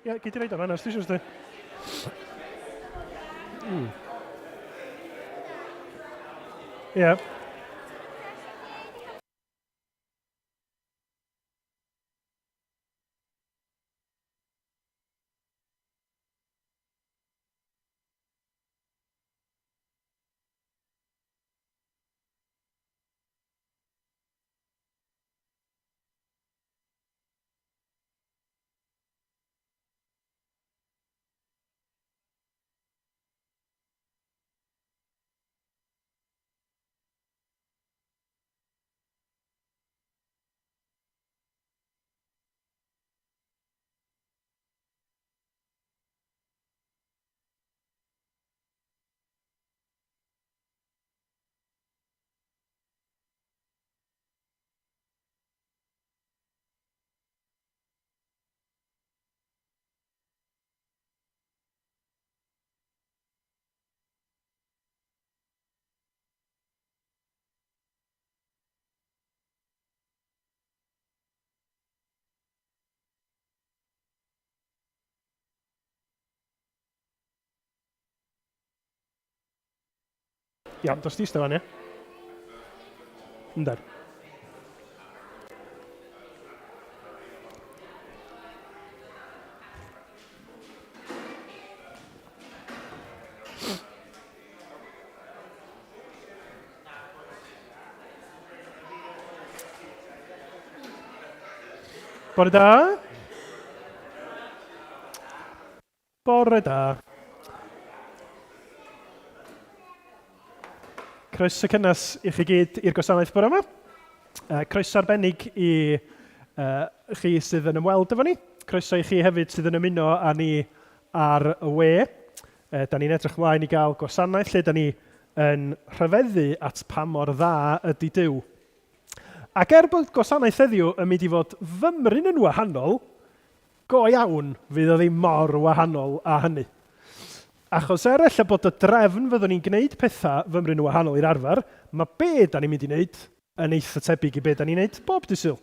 Ie, gei di reid o'n anas, dwi'n siŵr. Ie. Iawn, dos di stafan, ie? Ynddo. Bore da. Bore da. Croeso cynnes i chi gyd i'r gwasanaeth bore yma. Croeso arbennig i chi sydd yn ymweld efo ni. Croeso i chi hefyd sydd yn ymuno â ni ar y we. Da ni'n edrych mlaen i gael gwasanaeth lle da ni yn rhyfeddu at pa mor dda ydy Duw. Ac bod gwasanaeth heddiw yn mynd i fod fymryn yn wahanol, go iawn fydd o ddim mor wahanol â hynny. Achos ella bod y drefn fyddwn ni'n gwneud pethau fymryn yn wahanol i'r arfer, mae be da ni'n mynd i wneud yn eitha tebyg i be da ni'n wneud bob dydd Sul.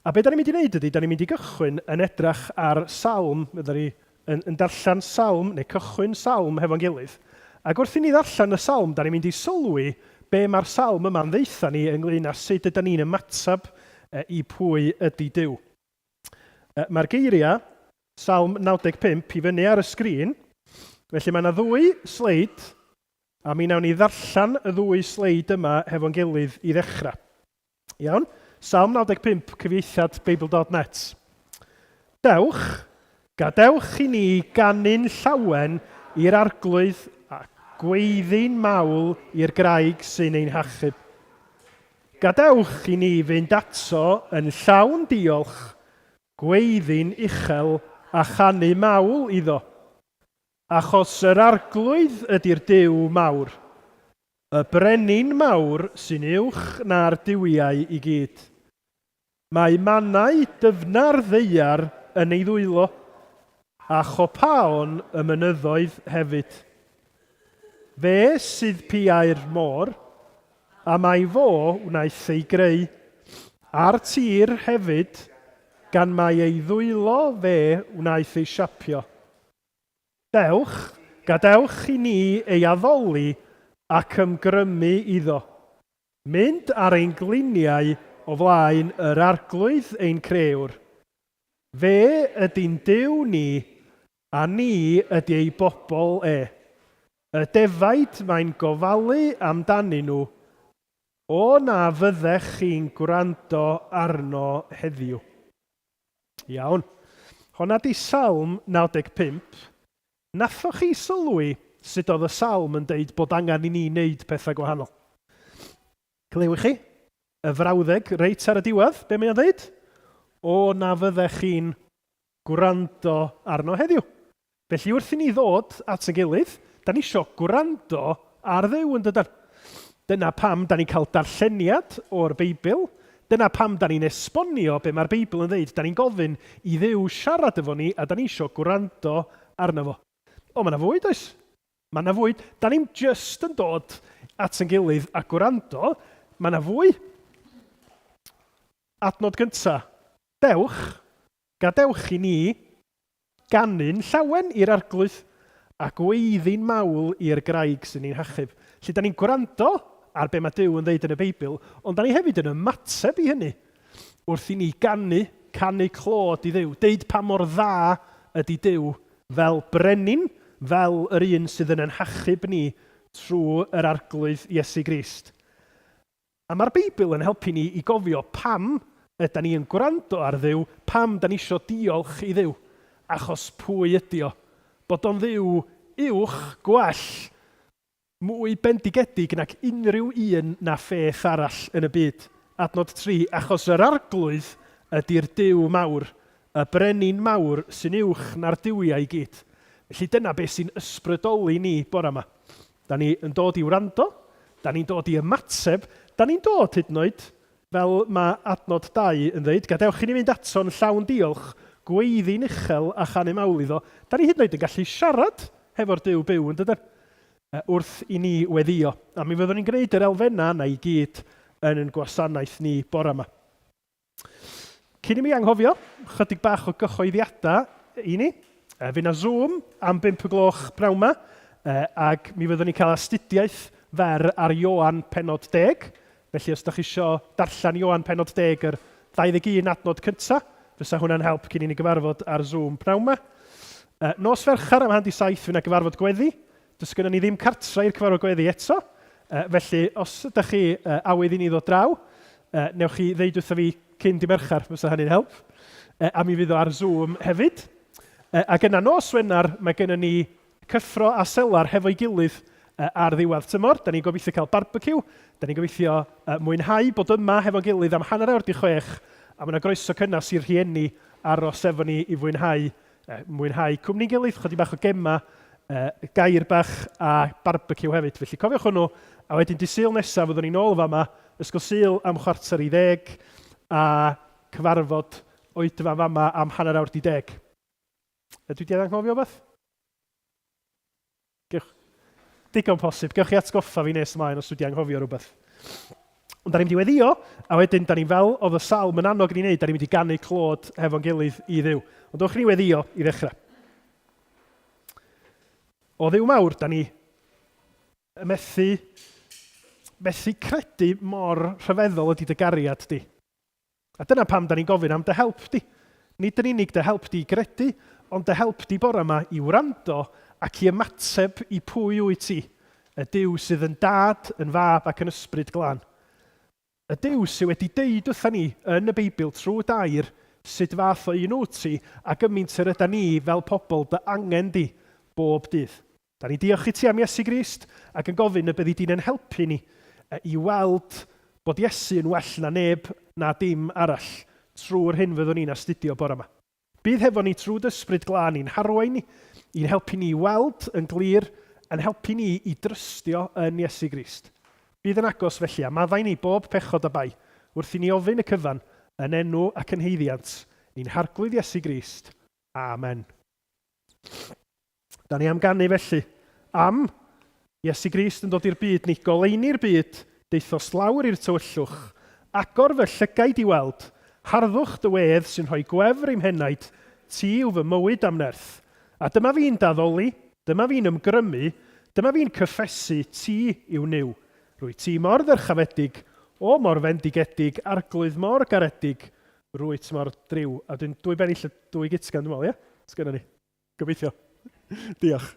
A be da ni'n mynd i wneud ydy, da ni'n mynd i gychwyn yn edrych ar salm, fydda ni yn darllen salm, neu cychwyn salm hefo'n gilydd. Ac wrth i ni ddarllen y salm, da ni'n mynd i sylwi be mae'r salm yma'n ddeitha ni ynglyn â sut ydyn ni'n ymatab i pwy ydy Duw. Mae'r geiriau, salm 95, i fyny ar y sgrin. Felly mae yna ddwy sleid, a mi wnawn ni ddarllen y ddwy sleid yma hefo'n gilydd i ddechrau. Iawn? Salm 95, cyfieithiad Beibl.net. Dewch, gadewch i ni ganyn llawen i'r arglwydd a gweiddi'n mawl i'r graig sy'n ein hachub. Gadewch i ni fynd ato yn llawn diolch, gweiddi'n uchel a chanu mawl iddo. Achos yr arglwydd ydy'r Duw mawr, y brenin mawr sy'n uwch na'r duwiau i gyd. Mae mannau dyfnar ddeiar yn ei ddwylo, a chopaon y mynyddoedd hefyd. Fe sydd piau'r môr, a mae fo wnaeth ei greu, a'r tir hefyd, gan mae ei ddwylo fe wnaeth ei siapio. Dewch, gadewch i ni ei addoli ac ymgrymu iddo. Mynd ar ein gliniau o flaen yr arglwydd ein crewr. Fe ydy'n Duw ni, a ni ydy ei bobl e. Y defaid mae'n gofalu amdanyn nhw, o na fyddech chi'n gwrando arno heddiw. Iawn. Honna di Salm 95. Nathoch chi sylwi sut oedd y salm yn deud bod angen i ni wneud pethau gwahanol? Clywch chi? Y frawddeg reit ar y diwedd, be mae'n dweud? O na fyddech chi'n gwrando arno heddiw. Felly wrth i ni ddod at y gilydd, da ni isio gwrando ar Dduw yn dydyn. Dyna pam da ni'n cael darlleniad o'r Beibl, dyna pam da ni'n esbonio be mae'r Beibl yn dweud. Da ni'n gofyn i Dduw siarad efo ni a da ni isio gwrando arno fo. O, mae yna fwyd oes? Mae yna fwyd. Da ni'n just yn dod at yn gilydd a gwrando. Mae yna fwy. Adnod gynta. Dewch, gadewch i ni ganu'n llawen i'r arglwydd a gweiddi'n mawl i'r graig sy'n ni'n hachub. Felly, da ni'n gwrando ar be mae Duw yn dweud yn y Beibl, ond da ni hefyd yn ymateb i hynny wrth i ni canu clod i Dduw, deud pa mor dda ydy Duw fel brenin, fel yr un sydd yn hachub ni trwy yr arglwydd Iesu Grist. A mae'r Beibl yn helpu ni i gofio pam ydym ni yn gwrando ar Dduw, pam da ni eisiau diolch i Dduw, achos pwy ydy o. Bod o'n Dduw uwch, gwell, mwy bendigedig nag unrhyw un na pheth arall yn y byd. Adnod 3, achos yr arglwydd ydy'r Duw mawr, y brenin mawr sy'n uwch na'r duwiau i gyd. Felly dyna beth sy'n ysbrydoli ni bore yma. Da ni yn dod i wrando, da ni'n dod i ymateb, da ni'n dod hyd yn oed, fel mae adnod 2 yn dweud, gadewch i ni fynd ato'n llawn diolch, gweiddi'n uchel a chanu mawl iddo. Da ni hyd yn oed yn gallu siarad hefo'r Duw byw yn dydyn, wrth i ni weddio. A mi fyddwn ni'n gwneud yr elfenna yna i gyd yn ein gwasanaeth ni bore yma. Cyn i mi anghofio, chydig bach o gyhoeddiadau i ni. Fe na Zoom am 5 gloch pnawn yma, ac mi fyddwn ni'n cael astudiaeth fer ar Ioan penod 10. Felly os ydych chi isio darllen Ioan penod 10 yr 21 adnod cyntaf, fysa hwnna'n help cyn i ni gyfarfod ar Zoom pnawn yma. Nos Ferchar am 7:30 fyna gyfarfod gweddi. Does gyda ni ddim cartra i'r cyfarfod gweddi eto. Felly, os ydych chi awydd i ni ddod draw, newch chi ddeud wrtho fi cyn di Merchar, fysa hynny'n help. A mi fydd o ar Zoom hefyd. Ac yna nos Wener, mae gennym ni cyffro a selar hefo'i gilydd ar ddiwedd tymor. Da ni'n gobeithio cael barbecue. Da ni'n gobeithio mwynhau bod yma hefo'n gilydd am 5:45. A mae yna groeso cynnas i'r rhieni aros efo ni i mwynhau cwmni'n gilydd, chydig bach o gema, gair bach a barbecue hefyd. Felly cofiwch hwnnw, a wedyn di Sul nesaf fyddwn ni'n ôl fama, ysgol Sul am 9:45 a cyfarfod oedfa fama am 9:10. Dwi wedi anghofio beth? Digon posib, gewch chi atgoffa fi nes ymlaen os dwi wedi anghofio rhywbeth. Ond da ni'n mynd i weddio, a wedyn da ni fel oedd y salm yn annog ni'n neud, da ni'n mynd i ganu clod hefo'n gilydd i Dduw. Ond dowch ni weddio i ddechrau. O Dduw mawr, da ni methu credu mor rhyfeddol ydy dy gariad di. A dyna pam da ni'n gofyn am dy help di. Nid yn unig dy help di i gredu, ond dy help di bore yma i wrando ac i ymateb i pwy wyt ti. Y Duw sydd yn dad, yn fab ac yn ysbryd glân. Y Duw sydd wedi deud wrtha ni yn y Beibl trwy dair sut fath o un wyt ti a gymaint yr ydyn ni fel pobl dy angen di bob dydd. Da ni diolch i ti am Iesu Grist ac yn gofyn y byddi di'n yn helpu ni i weld bod Iesu yn well na neb na dim arall trwy'r hyn fyddwn ni'n astudio bore yma. Bydd hefo ni trwy dysbryd glân i'n harwain ni, i'n helpu ni weld yn glir, yn helpu ni i drystio yn Iesu Grist. Bydd yn agos felly a maddau ni bob pechod a bai wrth i ni ofyn y cyfan yn enw ac yn heiddiant i'n harglwydd Iesu Grist. Amen. Da ni am ganu felly am Iesu Grist yn dod i'r byd ni, goleini'r byd, deithos lawr i'r tywyllwch, agor fy llygaid i weld, harddwch dy wedd sy'n rhoi gwefr i'm henaid, ti yw fy mywyd am nerth. A dyma fi'n daddoli, dyma fi'n ymgrymu, dyma fi'n cyffesu, ti yw niw. Rwy ti mor ddyrchafedig, o mor fendigedig, arglwydd mor garedig, rwyt mor driw. A dwi'n dwy bennill y 2 gitgan, dwi'n meddwl, ie? Sgynna ni. Gobeithio. Diolch.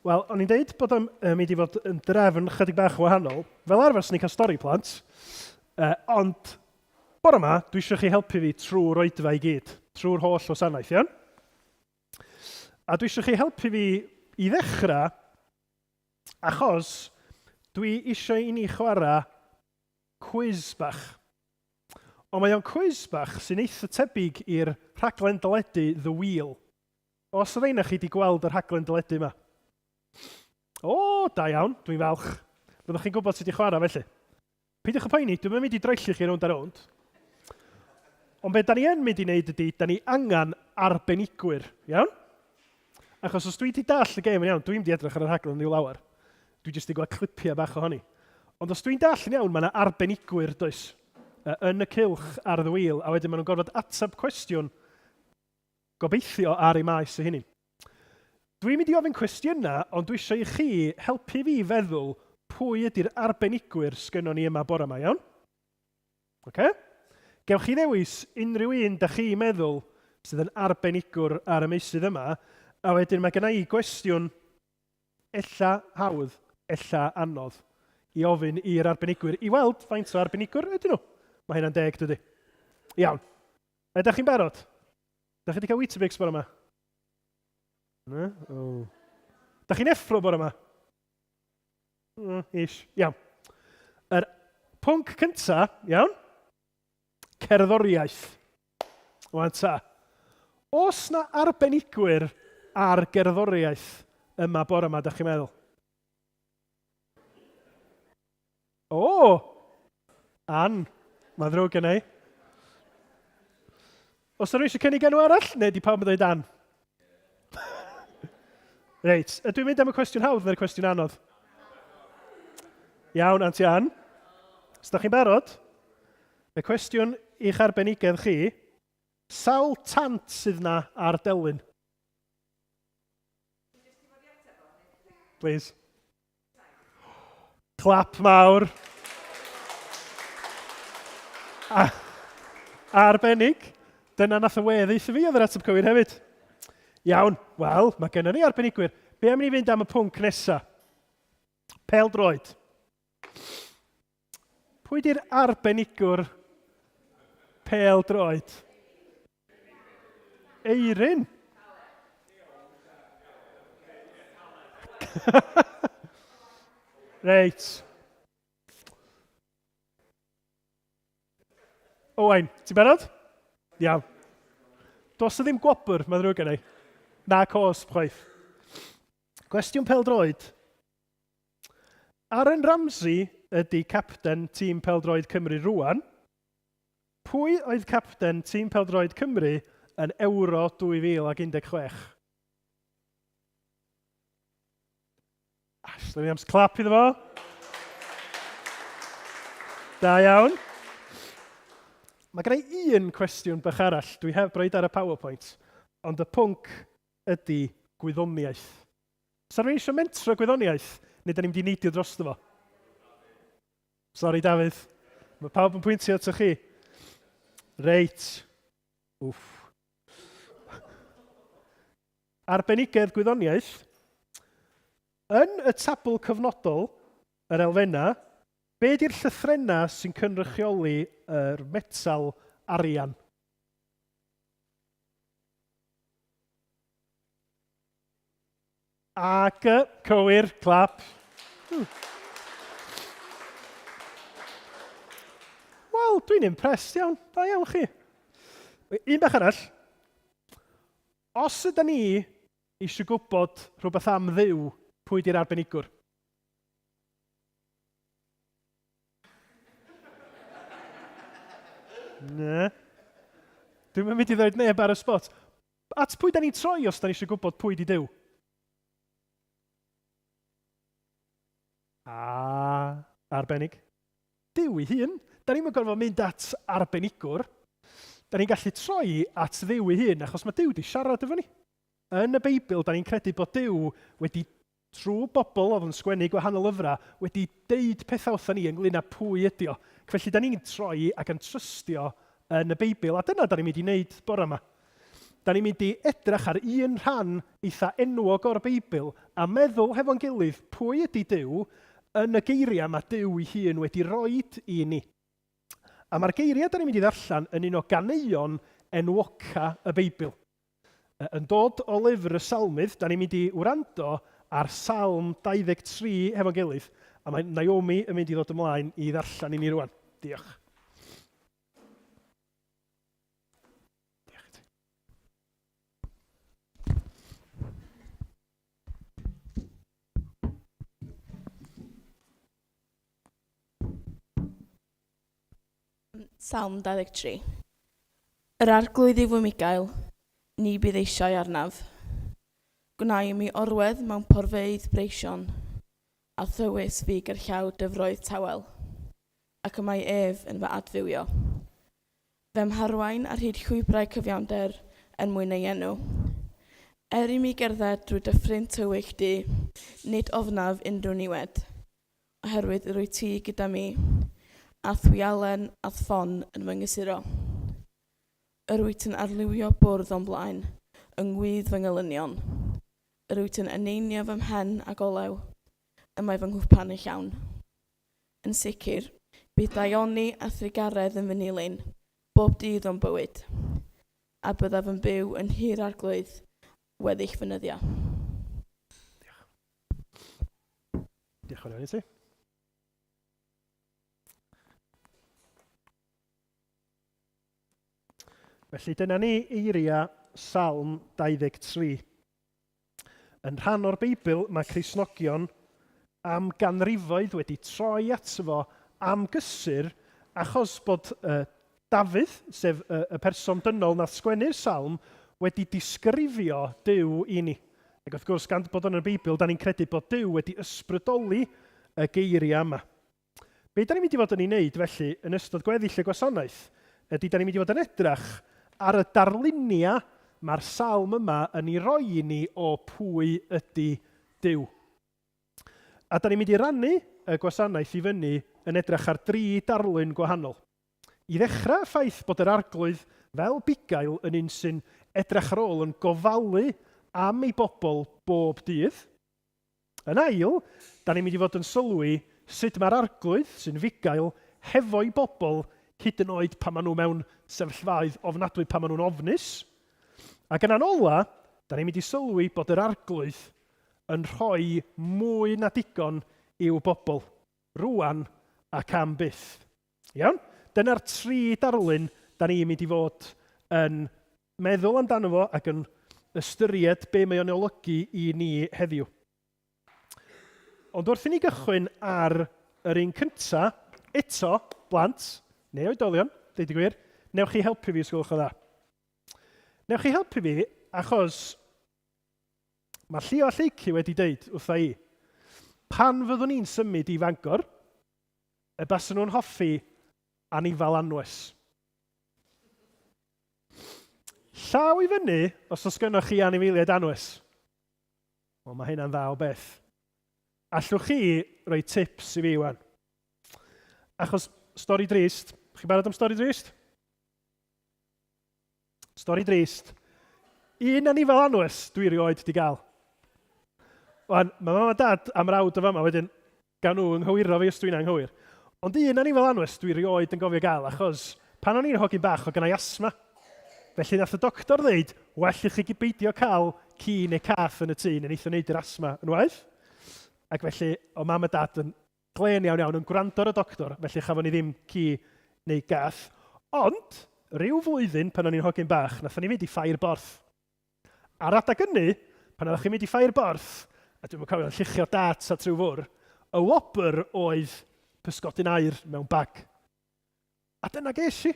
Wel, o'n i'n deud bod o'n mynd i fod yn drefn chydig bach wahanol. Fel arfer, sy'n ni cael stori plant. Ond, bore yma, dwi eisiau chi helpu fi trwy'r oedfa i gyd. Trwy'r holl wasanaeth, iawn? A dwi eisiau chi helpu fi i ddechrau, achos dwi eisiau i ni chwarae quiz bach. Ond mae o'n quiz bach sy'n eitha tebyg i'r rhaglen deledu The Wheel. Os ydych chi wedi gweld yr rhaglen deledu yma? O, da iawn, dwi'n falch. Byddwch chi'n gwybod sut i chwarae felly. Peidiwch y poeni, dwi'n mynd i droellu chi rownd a rownd. Ond be da ni yn mynd i wneud ydy, da ni angen arbenigwyr, iawn? Achos os dwi wedi dall y gêm yn iawn, dwi'n mynd i edrych ar y rhaglen i'w lawer. Dwi jyst i gweld clipiau bach ohoni. Ond os dwi'n dall yn iawn, mae yna arbenigwyr does. Yn y cylch ar The Wheel, a wedyn maen nhw'n gorfod ateb cwestiwn gobeithio ar ei maes y hynny. Dwi'n mynd i ofyn cwestiynau, ond dwi eisiau i chi helpu fi feddwl pwy ydy'r arbenigwyr sgynnon ni yma bore yma, iawn? Okay? Gewch chi ddewis unrhyw un da chi meddwl sydd yn arbenigwr ar y meysydd yma, a wedyn mae genna i gwestiwn ella hawdd, ella anodd i ofyn i'r arbenigwyr i weld faint o arbenigwr ydyn nhw. Mae hynna'n 10, dydy. Iawn. Ydych chi'n barod? Da chi wedi cael Weetabix bore yma? Da chi'n effro bore yma? Ish. Iawn. Yr pwnc cynta, iawn? Cerddoriaeth. Wan ta. Os na arbenigwyr ar gerddoriaeth yma bore yma, da chi'n meddwl? O! Ann, mae'n ddrwg gen i. Os ydych chi eisiau cynnig enw arall, neu di pawb yn dweud Ann? Reit, ydw i'n mynd am y cwestiwn hawdd neu'r cwestiwn anodd? Iawn, Aunty Ann. Os ydych chi'n barod, y cwestiwn i'ch arbenigedd chi, sawl tant sydd na ar delyn? Please. Clap mawr. Arbennig. Dyna nath y weddill fi oedd yr ateb cywir hefyd. Iawn, wel, mae gennym ni arbenigwyr. Be am ni fynd am y pwnc nesa? Pêl-droed. Pwy di'r arbenigwr pêl-droed? Eirin. Reit. Owain, ti'n barod? Iawn. Does ddim gwobr, mae'n ddrwg gen i. Na cos, chwaith. Cwestiwn pêl-droed. Aaron Ramsey ydy capten tîm pêl-droed Cymru rwan. Pwy oedd capten tîm pêl-droed Cymru yn Ewro 2016? Ashley Williams, clap iddo fo. Da iawn. Mae gen i un cwestiwn bach arall. Dwi heb roed ar y PowerPoint. Ond y pwnc ydy gwyddoniaeth. Sa'n rhaid eisiau mentro gwyddoniaeth? Neu da ni'n mynd i neidio drosto fo? Sori, Dafydd. Mae pawb yn pwyntio ato chi. Reit. Wff. Arbenigedd gwyddoniaeth. Yn y tabl cyfnodol, yr elfenna, be di'r llythrennau sy'n cynrychioli yr metal arian? Ac cywir, clap. Wel, dwi'n impressed iawn. Da iawn chi. Un bach arall. Os ydyn ni eisiau gwybod rhywbeth am Dduw, pwy di'r arbenigwr? Ne. Dwi'n mynd i ddweud neb ar y spot. At pwy da ni'n troi os da ni eisiau gwybod pwy di Duw? Arbennig. Duw ei hun. Da ni'n gorfod mynd at arbenigwr. Da ni'n gallu troi at Dduw ei hun, achos mae Duw di siarad efo ni. Yn y Beibl, da ni'n credu bod Duw wedi, trwy bobl oedd yn sgwennu gwahanol lyfrau, wedi deud pethau wrthyn ni ynglyn â pwy ydi o. Felly, da ni'n troi ac yn trystio yn y Beibl, a dyna da ni'n mynd i wneud bore yma. da ni'n mynd i edrych ar un rhan eitha enwog o'r Beibl a meddwl hefo'n gilydd pwy ydy Duw yn y geiriau mae Duw ei hun wedi roed i ni. A mae'r geiriau da ni'n mynd i ddarllen yn un o ganeuon enwoca y Beibl. Yn dod o lyfr y Salmydd, da ni'n mynd i wrando ar Salm 23 hefo'n gilydd. A mae Naomi yn mynd i ddod ymlaen i ddarllen i ni rwan. Diolch. Salm 23. Yr arglwydd yw fy Migael, ni bydd eisiau arnaf. Gwnai mi orwedd mewn porfeydd breision, a thywys fi gerllaw dyfroedd tawel, ac y mae ef yn fy adfywio. Fem harwain ar hyd llwybrau cyfiawnder er mwyn ei enw. I mi gerdded drwy dyffryn tywych di, nid ofnaf unrhyw niwed, oherwydd yr wyt ti gyda mi, a thwialen a ffon yn fy ngysuro. Yr wyt yn arlywio bwrdd o'n blaen, yng ngwydd fy ngelynion. Yr wyt yn eneinio fy mhen ag olew, y mae fy nghwpan yn llawn. Yn sicr, bydd daioni a thrigaredd yn fy nilyn, bob dydd o'n bywyd, a byddaf yn byw yn hir arglwydd weddill fynyddio. Diolch yn fawr i ti. Felly dyna ni eiriau Salm 23. Yn rhan o'r Beibl mae Cristnogion am ganrifoedd wedi troi ato fo am gysur achos bod Dafydd, sef y person dynol na sgwennu'r Salm, wedi disgrifio Duw i ni. Ac wrth gwrs, gan bod yn y Beibl, da ni'n credu bod Duw wedi ysbrydoli y geiriau yma. Be da ni'n mynd i fod yn ei wneud felly yn ystod gweddill y gwasanaeth ydy da ni'n mynd i fod yn edrych ar y darluniau mae'r salm yma yn ei roi i ni o pwy ydy Duw. A da ni'n mynd i rannu y gwasanaeth i fyny yn edrych ar 3 darlun gwahanol. I ddechrau y ffaith bod yr arglwydd fel bugail yn un sy'n edrych ar ôl yn gofalu am ei bobl bob dydd. Yn ail, da ni'n mynd i fod yn sylwi sut mae'r arglwydd sy'n fugail hefo'i bobl hyd yn oed pan maen nhw mewn sefyllfaoedd ofnadwy pan maen nhw'n ofnus. Ac yn anola, da ni'n mynd i sylwi bod yr arglwydd yn rhoi mwy na digon i'w bobl, rwan ac am byth. Iawn? Dyna'r 3 darlun da ni'n mynd i fod yn meddwl amdano fo ac yn ystyried be mae o'n olygu i ni heddiw. Ond wrth i ni gychwyn ar yr un cynta, eto, blant, neu oedolion, deud y gwir, newch chi helpu fi os gwelwch o dda. Newch chi helpu fi achos mae Llio a Lleici wedi deud wrtha i, pan fyddwn ni'n symud i Fangor, y baswn nhw'n hoffi anifal anwes. Llaw i fyny os oes gennych chi anifeiliaid anwes. Wel, mae hynna'n dda o beth. Allwch chi roi tips i fi wan. Achos stori drist. Chi'n barod am stori drist? Stori drist. Un anifal anwes dwi rioed di gael. Wan, mae mam a dad am rawd o fama wedyn gan nhw ynghywiro fi os dwi'n anghywir. Ond un anifal anwes dwi rioed yn gofio gael achos pan o'n i'n hogyn bach o gynnau asma. Felly nath y doctor ddeud, well i chi beidio cael ci neu cath yn y tŷ neu neithio wneud yr asma yn waith. Ac felly, o mam a dad yn glen iawn yn gwrando ar y doctor, felly chafon ni ddim ci neu gath. Ond, ryw flwyddyn pan o'n i'n hogyn bach, nath ni fynd i ffair borth. Ar adag ynny, pan oeddech chi'n mynd i ffair borth, a dwi'n cofio lluchio dat a trwy fwr, y wobr oedd pysgodyn air mewn bag. A dyna ges i.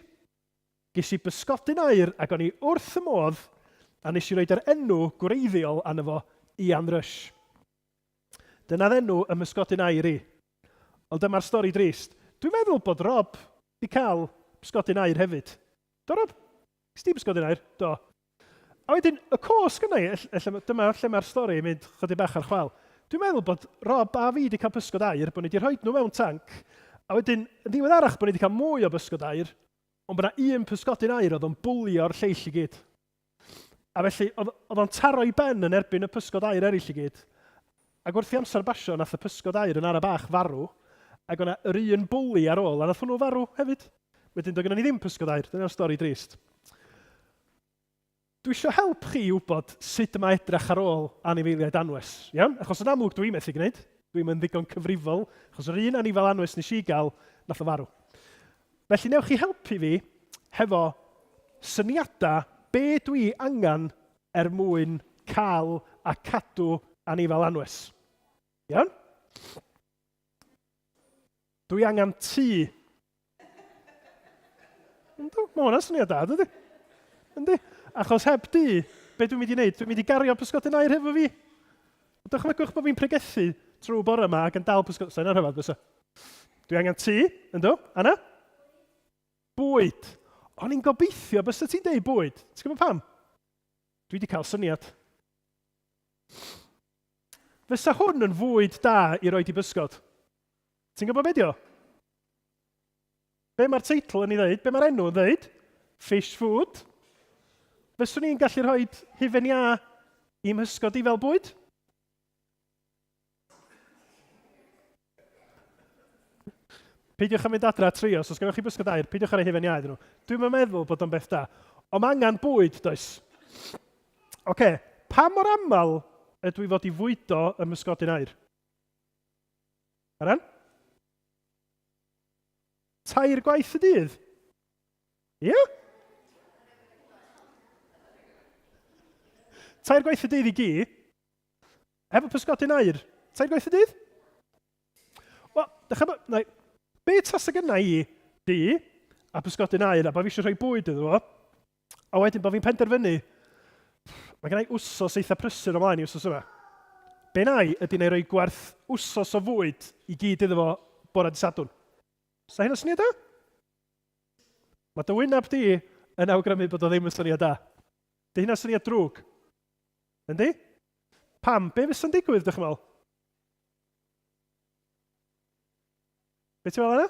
Ges i bysgodyn air ac o'n i wrth y modd a nes i roed yr enw gwreiddiol arno fo Ian Rush. Dyna'r enw y mysgodyn air i. Ond dyma'r stori drist. Dwi'n meddwl bod Rob wedi cael bysgodyn air hefyd. Do, Rob? Ys ti bysgodyn air? Do. A wedyn, y cos gynnau, dyma lle mae'r stori yn mynd chydig bach ar chwal. Dwi'n meddwl bod Rob a fi wedi cael bysgod air, bod ni wedi rhoi nhw mewn tanc, a wedyn, yn ddiwedd arach bod ni wedi cael mwy o bysgod air, ond bod yna un pysgodyn air oedd o'n bwlio'r lleill i gyd. A felly, oedd o'n taro i ben yn erbyn y pysgod aur eraill i gyd. Ac wrth i amser basio, nath y pysgod aur yn ara bach farw, ac o'na yr un bwli ar ôl, a nath hwnnw farw hefyd. Wedyn, doedd gennym ni ddim pysgod aur. Dyna'r stori drist. Dwi eisiau help chi i wybod sut yma edrych ar ôl anifeiliaid anwes. Iawn? Achos yn amlwg dwi'n methu gwneud. Dwi'n mynd ddigon cyfrifol. Achos yr un anifel anwes nes i gael, nath o farw. Felly, newch chi helpu fi hefo syniadau be dwi angen mwyn cael a cadw anifel anwes. Iawn? Dwi angen tŷ. Mae hwnna'n syniad da, dydy? Yndi? Achos heb tŷ, be dwi'n mynd i wneud? Dwi'n mynd i gario pysgodyn aur hefo fi. Dychmygwch bod fi'n pregethu trwy bore yma ac yn dal pysgodyn. Sa'n rhyfedd fysa. Dwi angen tŷ, ynddo? Anna? Bwyd. O'n i'n gobeithio, bysa ti'n deud bwyd. Ti'n gwybod pam? Dwi wedi cael syniad. Fysa hwn yn fwyd da i roed i bysgod. Ti'n gwybod beth dio? Be mae'r teitl yn ei ddeud? Be mae'r enw yn ddeud? Fish food. Fyswn ni'n gallu rhoi hufen iâ i mhysgod i fel bwyd? Peidiwch am mynd adra trio, os gynnoch chi bysgod aur, peidiwch ar ei hufen iâ iddyn nhw. Dwi'n meddwl bod o'n beth da. Ond mae angen bwyd, does? Oce, pa mor aml ydw i fod i fwydo y mysgodyn aur? Aran? 3 gwaith y dydd? Ie? 3 gwaith y dydd i gy? Efo pysgodyn aur? 3 gwaith y dydd? Wel, dechrau, be tas y gynna i di a pysgodyn aur a bod fi eisiau rhoi bwyd iddo fo, a wedyn bod fi'n penderfynu, mae gennau wsos eitha prysur ymlaen i wsos yma. Be na i ydy neu roi gwerth wsos o fwyd i gyd iddo fo bore dy Sadwrn. Sa hynna'n syniad da? Mae dy wyneb di yn awgrymu bod o ddim yn syniad da. Dy hynna'n syniad drwg. Yndi? Pam? Be fysa'n digwydd, dych chi'n meddwl? Be ti'n meddwl yna?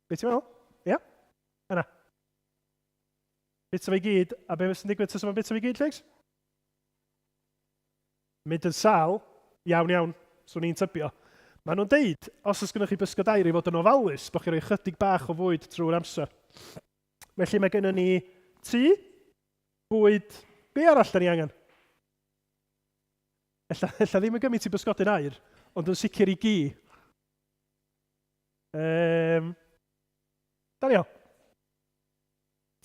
Be ti'n meddwl? Ia? Yna. Bit o fi gyd, a be fysa'n digwydd tas yma'n bit o fi gyd, Llegs? Mynd yn sal, iawn, swn i'n tybio. Maen nhw'n deud, os oes gennych chi bysgod aur i fod yn ofalus, bod chi'n rhoi chydig bach o fwyd trwy'r amser. Felly mae gennym ni tŷ, bwyd, be arall da ni angen? Ella ddim yn gymryd i bysgodyn aur, ond yn sicr i gy. Daniel?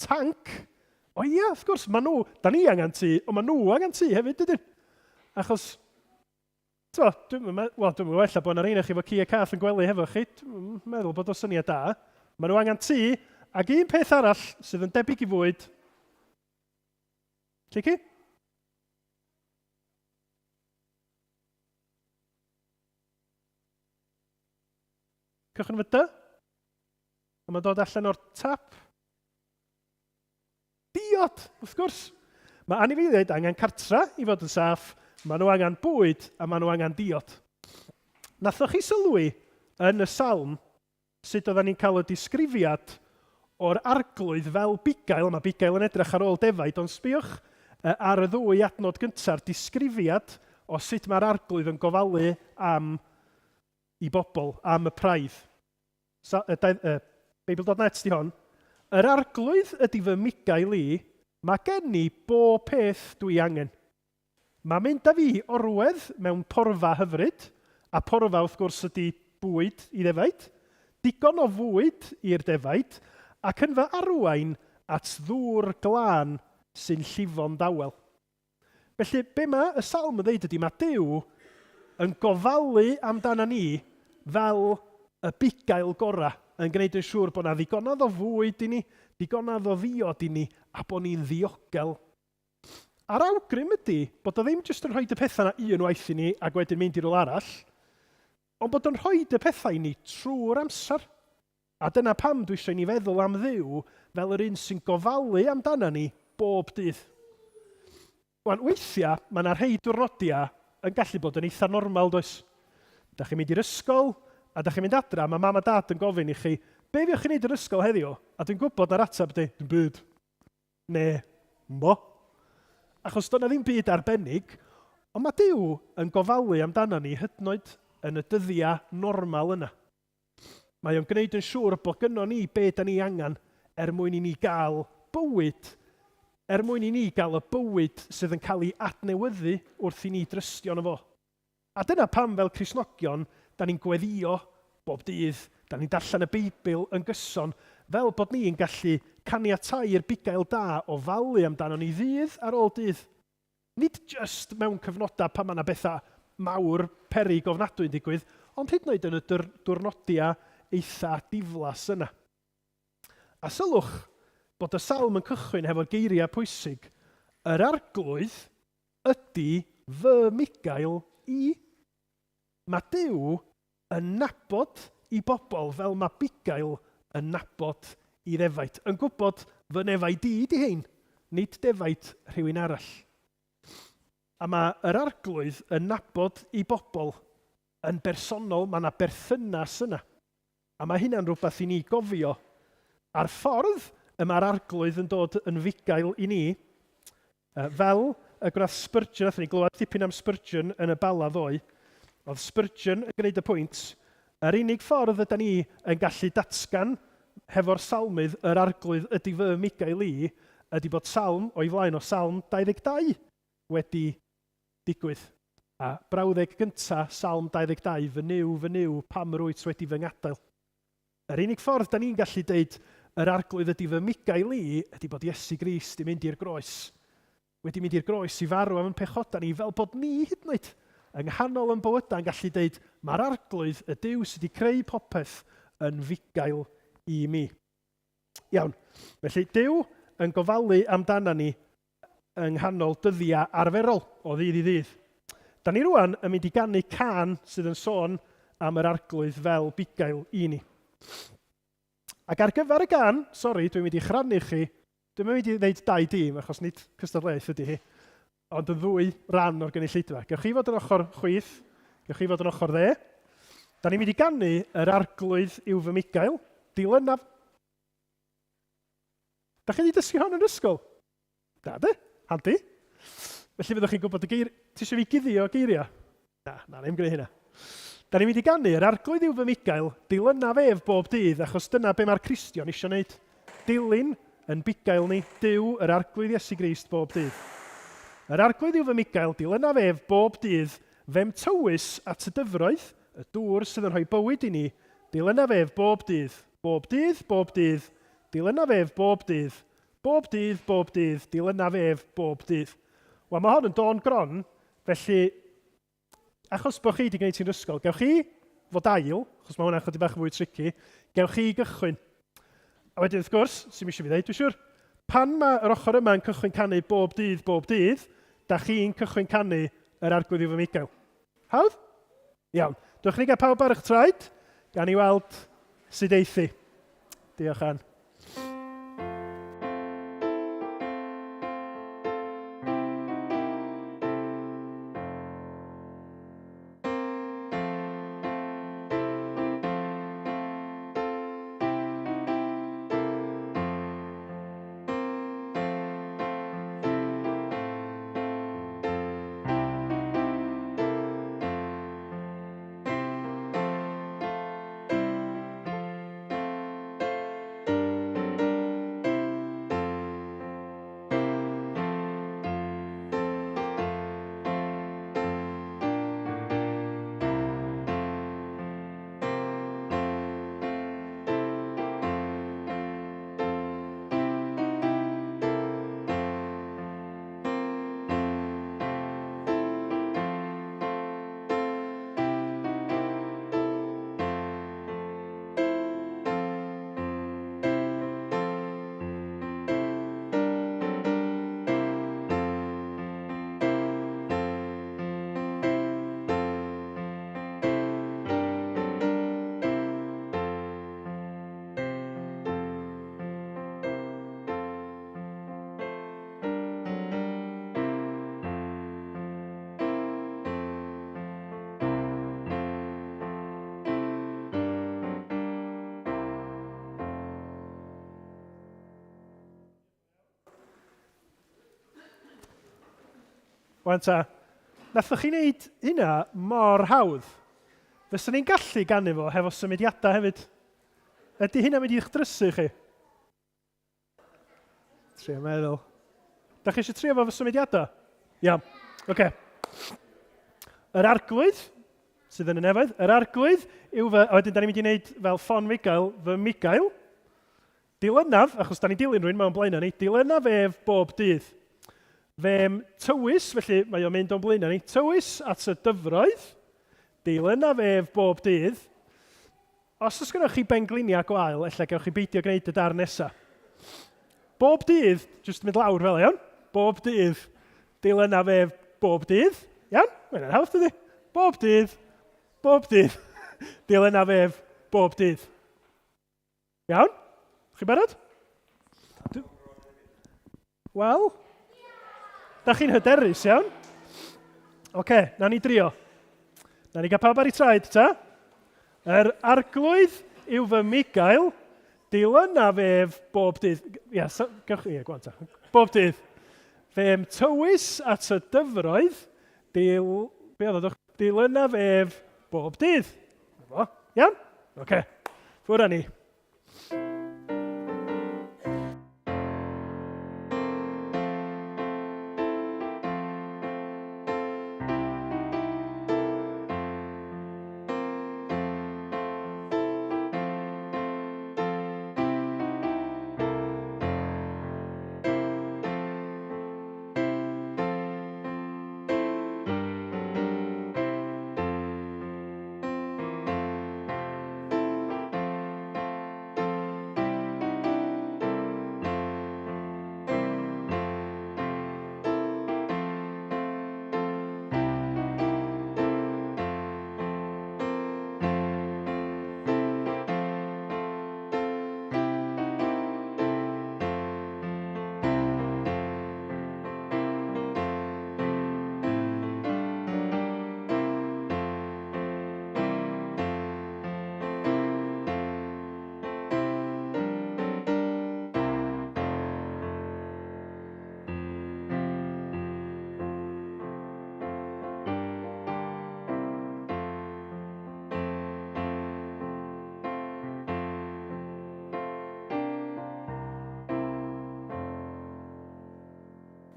Tank? O ia, wrth gwrs, da ni angen tŷ, ond maen nhw angen tŷ hefyd, dydyn? Achos, dwi'n meddwl wella bod yna rhain chi efo ci a cath yn gwely hefo chi. Dwi'n meddwl bod o syniad da. Maen nhw angen tŷ, ac un peth arall sydd yn debyg i fwyd. Llici? Cychwyn fy dy. A mae'n dod allan o'r tap. Diod, wrth gwrs. Mae anifeiliaid angen cartra i fod yn saff, maen nhw angen bwyd a maen nhw angen diod. Nathoch chi sylwi yn y salm sut oedden ni'n cael y disgrifiad o'r arglwydd fel bugail, mae bugail yn edrych ar ôl defaid, ond sbiwch ar y 2 adnod gyntaf, disgrifiad o sut mae'r arglwydd yn gofalu am i bobl, am y praidd. Beibl.net di hon. Yr arglwydd ydy fy migail i, mae gen i bob peth dwi angen. Mae mynd â fi orwedd mewn porfa hyfryd, a porfa wrth gwrs ydy bwyd i defaid, digon o fwyd i'r defaid, ac yn fy arwain at ddŵr glân sy'n llifo'n dawel. Felly, be mae y salm yn ddeud ydy, mae Duw yn gofalu amdana ni fel y bugail gorau, yn gwneud yn siŵr bod na ddigonedd o fwyd i ni, digonedd o ddiod i ni, a bod ni'n ddiogel. A'r awgrym ydy bod o ddim jyst yn rhoi y pethau yna unwaith i ni ac wedyn mynd i rôl arall, ond bod o'n rhoi y pethau i ni trwy'r amser. A dyna pam dwi eisiau ni feddwl am Dduw fel yr un sy'n gofalu amdana ni bob dydd. Wan, weithiau, mae yna rhai diwrnodia yn gallu bod yn eitha normal, does? Da chi'n mynd i'r ysgol, a da chi'n mynd adra, mae mam a dad yn gofyn i chi, be fiwch chi'n neud yr ysgol heddiw? A dwi'n gwybod na'r atab di, dwi'n byd. Ne, Mo. Achos doedd na ddim byd arbennig, ond mae Duw yn gofalu amdano ni hyd yn oed yn y dyddiau normal yna. Mae o'n gwneud yn siŵr bod gynno ni be da ni angen mwyn i ni gael bywyd, mwyn i ni gael y bywyd sydd yn cael ei adnewyddu wrth i ni drystio yno fo. A dyna pam fel Cristnogion, da ni'n gweddio bob dydd, da ni'n darllen y Beibl yn gyson, fel bod ni'n gallu caniatáu'r bugail da o falu amdano ni ddydd ar ôl dydd. Nid just mewn cyfnodau pan mae yna bethau mawr peryg ofnadwy yn digwydd, ond hyd yn oed yn y diwrnodiau eitha diflas yna. A sylwch bod y salm yn cychwyn hefo'r geiriau pwysig. Yr arglwydd ydy fy migail i. Mae Duw yn nabod i bobl fel mae bugail yn nabod i ddefaid. Yn gwybod fy nefaid i di hein, nid defaid rhywun arall. A mae yr arglwydd yn nabod i bobl yn bersonol, mae yna berthynas yna. A mae hynna'n rhywbeth i ni gofio. A'r ffordd y mae'r arglwydd yn dod yn fugail i ni, fel y gwnaeth Spurgeon, athyn ni glywed dipyn am Spurgeon yn y bala ddoe, oedd Spurgeon yn gwneud y pwynt, yr unig ffordd ydym ni yn gallu datgan hefo'r salmydd yr arglwydd ydy fy migail i, ydy bod salm o'i flaen o salm 22 wedi digwydd. A brawddeg gynta, salm 22, fy niw, pam yr wyt wedi fy ngadael. Yr unig ffordd da ni'n gallu deud yr arglwydd ydy fy migail i, ydy bod Iesu Grist wedi mynd i'r groes. Wedi mynd i'r groes i farw am yn pechoda ni, fel bod ni hyd yn oed yng nghanol yn bywydau yn gallu deud mae'r arglwydd y Duw sydd wedi creu popeth yn fugail i mi. Iawn, felly Duw yn gofalu amdana ni yng nghanol dyddiau arferol o ddydd i ddydd. Da ni rwan yn mynd i ganu can sydd yn sôn am yr arglwydd fel bugail i ni. Ac ar gyfer y gan, dwi'n mynd i chrannu chi, dwi'n mynd i wneud 2 dîm achos nid cystadlaeth ydy hi, ond y 2 ran o'r gynulleidfa. Gewch chi fod yn ochr chwith, gewch chi fod yn ochr dde. Da ni'n mynd i ganu yr arglwydd i'w fy migail, dilynaf. Da chi wedi dysgu hon yn ysgol? Da, de? Handi. Felly fyddwch chi'n gwybod y geir... Ti eisiau fi guddio geiriau? Na, ddim gwneud hynna. Da ni'n mynd i ganu yr arglwydd i'w fy migail, dilynaf ef bob dydd, achos dyna be mae'r Cristion eisiau gwneud. Dilyn yn bugail ni, Duw, yr arglwydd Iesu Grist bob dydd. Yr arglwydd i'w fy migail, dilynaf ef bob dydd, fem tywys at y dyfroedd, y dŵr sydd yn rhoi bywyd i ni, dilynaf ef bob dydd, bob dydd, bob dydd, dilynaf ef bob dydd, bob dydd, bob dydd, dilynaf ef bob dydd. Wel, mae hon yn don gron, felly, achos bod chi wedi gwneud ti'n ysgol, gewch chi fod ail, achos mae hwnna'n chydig bach fwy tricky, gewch chi gychwyn. A wedyn, wrth gwrs, sy'n eisiau fi ddeud, dwi'n siŵr, pan mae'r ochr yma yn cychwyn canu bob dydd, da chi'n cychwyn canu yr arglwydd i'w fy migail. Hawdd? Iawn. Dwch ni gael pawb ar eich traed, gan i weld sut eithi. Diolch, Ann. Wan ta, nathoch chi wneud hynna mor hawdd. Fysa ni'n gallu gannu fo hefo symudiadau hefyd. Ydy hynna mynd i'ch drysu chi? Trio meddwl. Da chi eisiau trio fo fo symudiadau? Iawn, oce. Yr arglwydd, sydd yn y nefoedd, yr arglwydd yw fy, a wedyn da ni'n mynd i wneud fel ffon Migael, fy Migael. Dilynaf, achos da ni'n dilyn rhywun mewn blaenau ni, dilynaf ef bob dydd. Fe'm tywys, felly mae o'n mynd o'n blaenau ni, tywys at y dyfroedd, dilynaf ef bob dydd. Os oes gennych chi benglinia gwael, ella gewch chi beidio gwneud y dar nesaf. Bob dydd, jyst mynd lawr fel iawn, bob dydd, dilynaf ef bob dydd. Iawn, mae'n hawdd ydy. Bob dydd, dilynaf ef bob dydd. Iawn? Chi barod? Wel, da chi'n hyderus, iawn? Oce, na ni drio. Na ni gael pawb ar ei traed, ta? Yr arglwydd yw fy Migael, dilynaf ef bob dydd. Ia, gewch chi, gwan ta. Bob dydd. Fe'm tywys at y dyfroedd, dilynaf ef bob dydd. Iawn? Oce, ffwr â ni.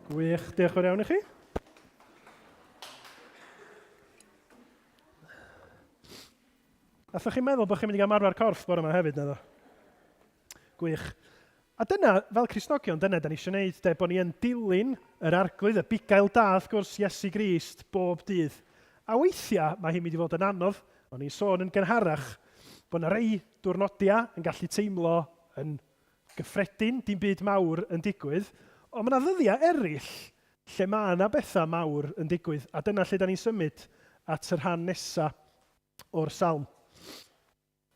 Gwych, diolch yn fawr iawn i chi. Athoch chi'n meddwl bod chi'n mynd i gael marfer corff bore yma hefyd, naddo? Gwych. A dyna, fel Cristnogion, dyna da ni eisiau gwneud, de, bod ni yn dilyn yr arglwydd, y bugail da, wrth gwrs, Iesu Grist, bob dydd. A weithiau, mae hi'n mynd i fod yn anodd, o'n i'n sôn yn gynharach, bod yna rei diwrnodia yn gallu teimlo yn gyffredin, dim byd mawr yn digwydd, ond mae yna ddyddiau eraill lle mae yna bethau mawr yn digwydd, a dyna lle da ni'n symud at yr rhan nesaf o'r salm.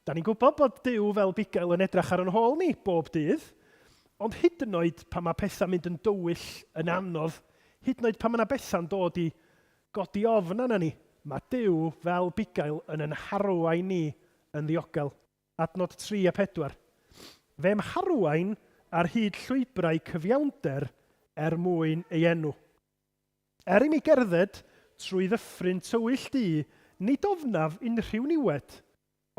Da ni'n gwybod bod Duw fel bugail yn edrych ar yn hôl ni bob dydd, ond hyd yn oed pan mae pethau mynd yn dywyll yn anodd, hyd yn oed pan mae yna bethau'n dod i godi ofn arna ni, mae Duw fel bugail yn harwain ni yn ddiogel. Adnod 3 a 4. Fe'm harwain ar hyd llwybrau cyfiawnder mwyn ei enw. I mi gerdded trwy ddyffryn tywyll di, nid ofnaf unrhyw niwed,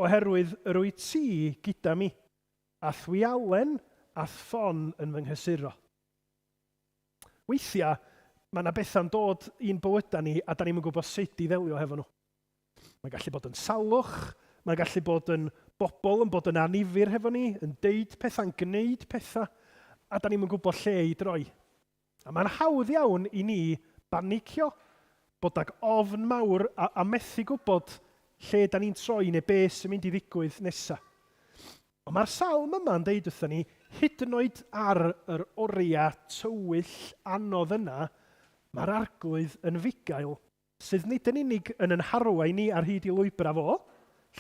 oherwydd yr wyt ti gyda mi, a thwialen a ffon yn fy nghysuro. Weithiau, mae yna bethau'n dod i'n bywydau ni, a da ni'n gwybod sut i ddelio hefo nhw. Mae'n gallu bod yn salwch, mae'n gallu bod yn bobl yn bod yn anifyr hefo ni, yn deud pethau, yn gwneud pethau, a da ni'n gwybod lle i droi. A mae'n hawdd iawn i ni banicio, bod ag ofn mawr a methu gwybod lle da ni'n troi neu beth sy'n mynd i ddigwydd nesaf. Ond mae'r salm yma'n deud wrthyn ni, hyd yn oed ar yr oriau tywyll anodd yna, mae'r arglwydd yn fugail sydd nid yn unig yn harwain ni ar hyd i lwybra fo,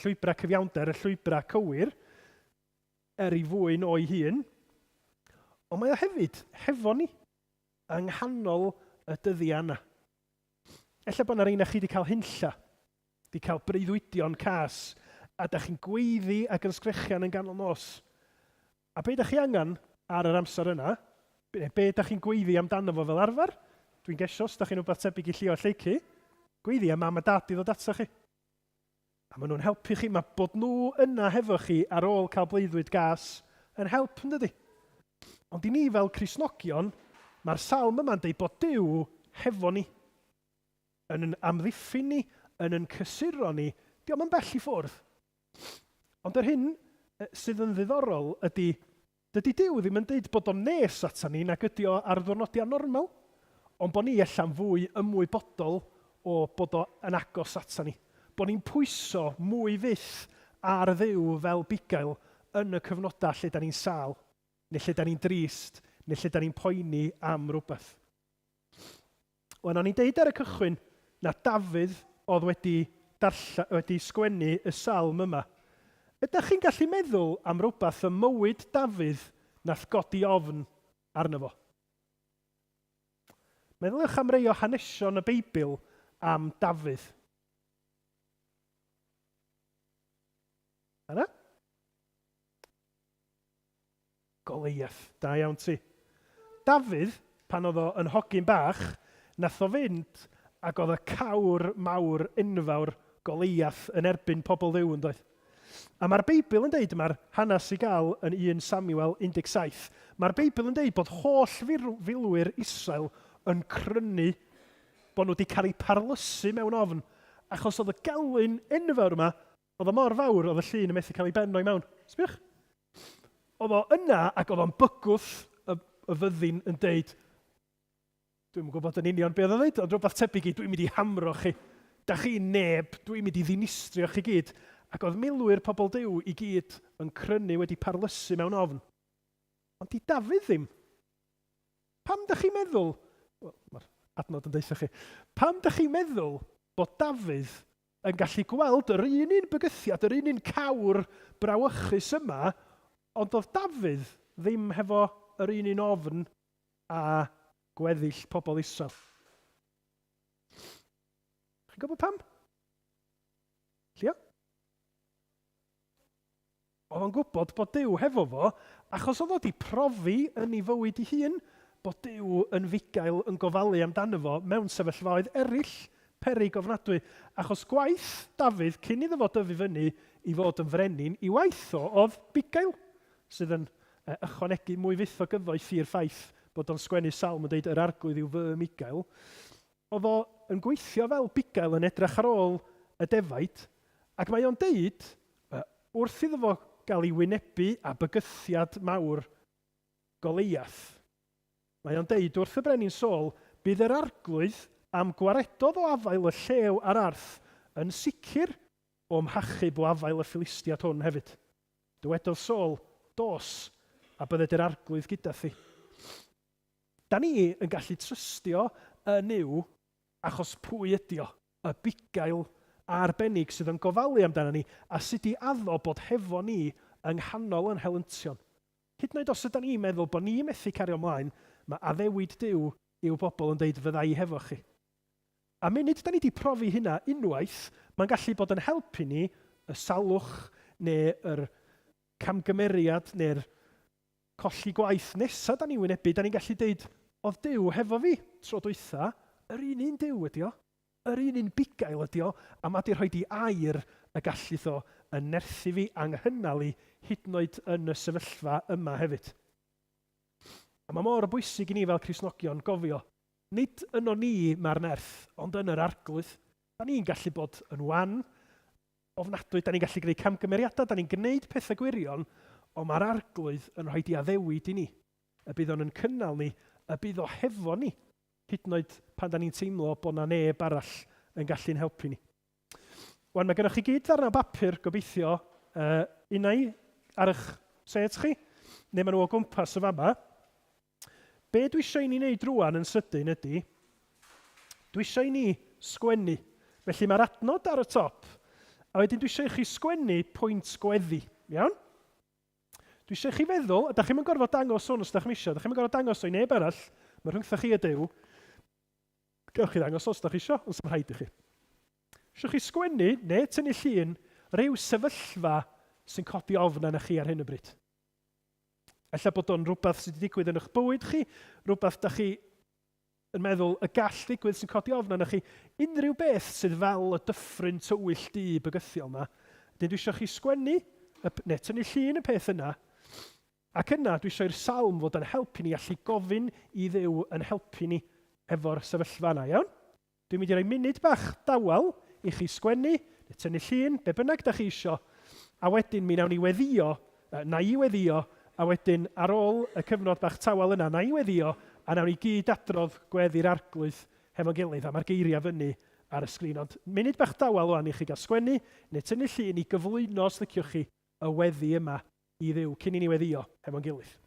llwybra cyfiawnder, y llwybra cywir, ei fwyn o'i hun, ond mae o hefyd hefo ni yng nghanol y dyddiau yna. Ella bod yna rhain chi wedi cael hunlla, wedi cael breuddwydion cas, a da chi'n gweiddi ac yn sgrechian yn ganol nos. A be da chi angen ar yr amser yna, be da chi'n gweiddi amdano fo fel arfer, Dwi'n gesio os da chi'n rhywbeth tebyg i llio lleicu, gweiddi a mam a dad i ddod ata chi. A maen nhw'n helpu chi, mae bod nhw yna hefo chi ar ôl cael blwyddwyd gas yn help yn dydi. Ond i ni fel Cristnogion, mae'r salm yma'n deud bod Duw hefo ni. Yn yn amddiffyn ni, yn yn cysuro ni, diolch yn bell i ffwrdd. Ond yr hyn sydd yn ddiddorol ydy, dydy Duw ddim yn deud bod o'n nes ata ni nag ydy o ar ddwrnodiad normal, ond bod ni allan fwy ymwybodol o bod o yn agos ata ni. Bod ni'n pwyso mwy fyth ar Dduw fel bugail yn y cyfnodau lle da ni'n sal, neu lle da ni'n drist, neu lle da ni'n poeni am rhywbeth. Wel, o'n i'n deud ar y cychwyn na Dafydd oedd wedi sgwennu y salm yma. Ydych chi'n gallu meddwl am rhywbeth y mywyd Dafydd nath godi ofn arno fo? Meddylwch am rei o hanesion y Beibl am Dafydd. Yna? Goliath, da iawn ti. Dafydd, pan oedd o yn hogyn bach, nath o fynd ac oedd y cawr mawr enfawr Goliath yn erbyn pobl Dduw yn doedd. A mae'r Beibl yn deud, mae'r hanes i gael yn 1 Samuel 17, mae'r Beibl yn deud bod holl filwyr Israel yn crynu bod nhw wedi cael eu parlysu mewn ofn, achos oedd y gelwyn enfawr yma, oedd o mor fawr, oedd y llun yn methu cael ei benno i mewn. Sbych? Oedd o yna ac oedd o'n bygwth y fyddin yn deud, dwi'n gwybod yn union beth oedd o ddeud, ond rhywbeth tebyg i, dwi'n mynd i hamro chi. Da chi neb, dwi'n mynd i ddinistrio chi gyd. Ac oedd milwyr pobl Duw i gyd yn crynu wedi parlysu mewn ofn. Ond di Dafydd ddim. Pam da chi'n meddwl, mae'r adnod yn deitha chi, pam da chi'n meddwl bod Dafydd yn gallu gweld yr un bygythiad, yr un cawr brawychus yma, ond oedd Dafydd ddim hefo yr un ofn a gweddill pobl Israel. Chi'n gwybod pam? Llio? Oedd o'n gwybod bod Duw hefo fo, achos oedd o wedi profi yn ei fywyd ei hun bod Duw yn fugail yn gofalu amdano fo mewn sefyllfaoedd eraill peryg ofnadwy. Achos gwaith Dafydd cyn iddo fo dyfu fyny i fod yn frenin, i waith o oedd bugail, sydd yn ychwanegu mwy fyth o gyfoeth i'r ffaith bod o'n sgwennu salm yn deud yr arglwydd yw fy Migael. Oedd o yn gweithio fel bugail yn edrych ar ôl y defaid, ac mae o'n deud, wrth iddo fo gael ei wynebu a bygythiad mawr Goliath. Mae o'n deud wrth y brenin Saul, bydd yr arglwydd am gwaredodd o afael y llew a'r arth yn sicr o ymhachub o afael y Philistiad hwn hefyd. Dywedodd Saul, dos, a bydded yr arglwydd gyda thi. Da ni yn gallu trystio yn yw achos pwy ydi o, y bugail arbennig sydd yn gofalu amdano ni a sydd i addo bod hefo ni yng nghanol yn helyntion. Hyd yn oed os ydyn ni'n meddwl bod ni methu cario ymlaen, mae addewid Duw i'w bobl yn deud fydda i hefo chi. A munud da ni wedi profi hynna unwaith, mae'n gallu bod yn helpu ni y salwch neu'r camgymeriad neu'r colli gwaith nesaf da ni wynebu. Da ni'n gallu deud, oedd Duw hefo fi tro dwytha, yr un Duw ydi o. Yr un bugail ydi o, a mae di rhoi di air y gallu o yn nerthu fi anghynnal i hyd yn oed yn y sefyllfa yma hefyd. A mae mor bwysig i ni fel Cristnogion gofio, nid yno ni mae'r nerth, ond yn yr arglwydd. Da ni'n gallu bod yn wan, ofnadwy, da ni'n gallu gwneud camgymeriadau, da ni'n gwneud pethau gwirion, ond mae'r arglwydd yn rhoi di addewid i ni. Y bydd o'n yn cynnal ni, y bydd o hefo ni. Hyd yn oed pan da ni'n teimlo bod na neb arall yn gallu'n helpu ni. Wan, mae gennych chi gyd ddarna bapur gobeithio unau ar eich set chi, neu maen nhw o gwmpas y fama. Be dwi eisiau i ni wneud rwan yn sydyn ydy, dwi eisiau i ni sgwennu. Felly mae'r adnod ar y top, a wedyn dwi eisiau i chi sgwennu pwynt gweddi. Iawn? Dwi eisiau i chi feddwl, a da chi'n gorfod dangos hwn os da chi'n eisiau, da chi'n gorfod dangos o'i neb arall, mae rhwngtha chi a Duw. Gewch chi ddangos os da chi eisiau, os mae'n rhaid i chi. Eisiau chi sgwennu, neu tynnu llun, ryw sefyllfa sy'n codi ofn arna chi ar hyn o bryd. Ella bod o'n rhywbeth sydd wedi digwydd yn eich bywyd chi, rhywbeth da chi yn meddwl y gall ddigwydd sy'n codi ofn arnoch chi, unrhyw beth sydd fel y dyffryn tywyll di bygythiol yma, dyn dwi eisiau chi sgwennu, neu tynnu llun y peth yna, ac yna dwi eisiau'r salm fod yn helpu ni allu gofyn i Dduw yn helpu ni efo'r sefyllfa yna, iawn? Dwi'n mynd i roi munud bach dawel i chi sgwennu, neu tynnu llun, be bynnag da chi isio, a wedyn mi nawn ni weddio, na i weddio, a wedyn ar ôl y cyfnod bach tawel yna, na i weddio, a nawn ni gyd adrodd gweddi'r arglwydd hefo'n gilydd, a mae'r geiriau fyny ar y sgrin. Ond munud bach dawel o'n i chi gael sgwennu, neu tynnu llun i gyflwyno os liciwch chi y weddi yma i Dduw cyn i ni weddio hefo'n gilydd.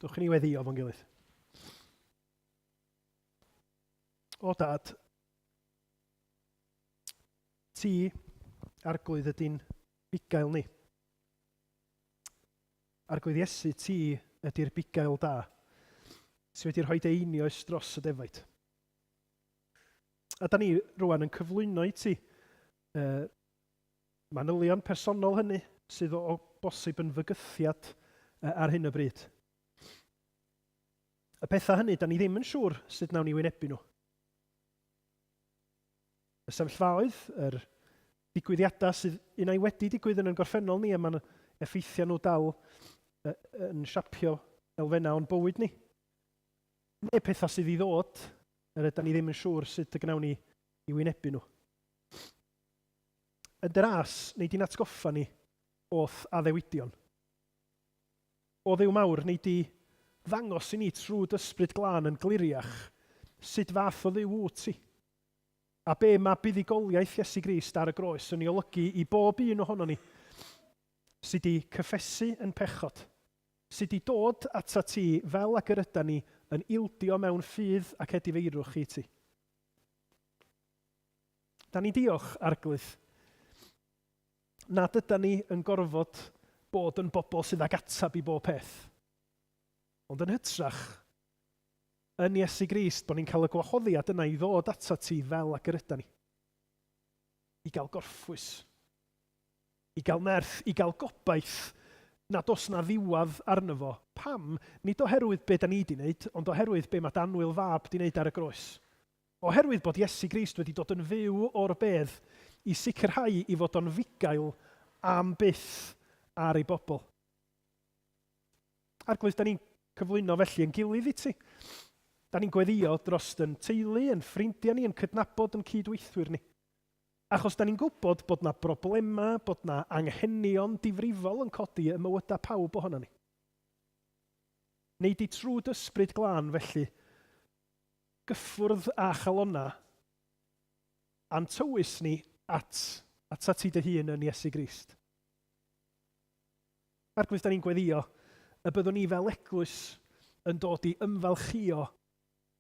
Dwch chi ni weddio fo'n gilydd. O dad, ti, arglwydd ydy'n bugail ni. Arglwydd Iesu, ti ydy'r bugail da, sydd wedi rhoi einioes dros y defaid. A da ni rwan yn cyflwyno i ti manylion personol hynny sydd o bosib yn fygythiad ar hyn o bryd. Y pethau hynny, da ni ddim yn siŵr sut nawn ni wynebu nhw. Y sefyllfaoedd, yr digwyddiadau sydd unai wedi digwydd yn gorffennol ni, a mae'n effeithio nhw dal yn siapio elfennau o'n bywyd ni. Neu pethau sydd i ddod, da ni ddim yn siŵr sut y gnawn ni i wynebu nhw. Yn dyras, neu di'n atgoffa ni oth addewidion. O Dduw mawr, neu di ddangos i ni trwy dysbryd glân yn gliriach sut fath o Dduw wyt ti. A be mae buddigoliaeth Iesu Grist ar y groes yn ei olygu i bob un ohono ni sydd wedi cyffesu yn pechod, sydd wedi dod ata ti fel ac yr yda ni yn ildio mewn ffydd ac edifeirwch i ti. Da ni diolch, arglwydd, nad yda ni yn gorfod bod yn bobl sydd ag atab i bob peth. Ond yn hytrach, yn Iesu Grist, bod ni'n cael y gwahoddiad yna i ddod ata ti fel ac yr yda ni. I gael gorffwys, i gael nerth, i gael gobaith nad oes na ddiwadd arno fo. Pam? Nid oherwydd be da ni wedi wneud, ond oherwydd be mae Danwyl fab wedi wneud ar y groes. Oherwydd bod Iesu Grist wedi dod yn fyw o'r bedd i sicrhau i fod o'n fugail am byth ar ei bobl. Arglwydd, da ni'n cyflwyno felly yn gilydd i ti. Da ni'n gweddio dros yn teulu, yn ffrindiau ni, yn cydnabod yn cydweithwyr ni. Achos da ni'n gwybod bod na broblema, bod na anghenion difrifol yn codi y mywydau pawb ohono ni. Neu di trwy dysbryd glân felly, gyffwrdd a chalonna, a'n tywys ni at ti dy hun yn Iesu Grist. Arglwydd, da ni'n gweddio y byddwn ni fel eglwys yn dod i ymfalchio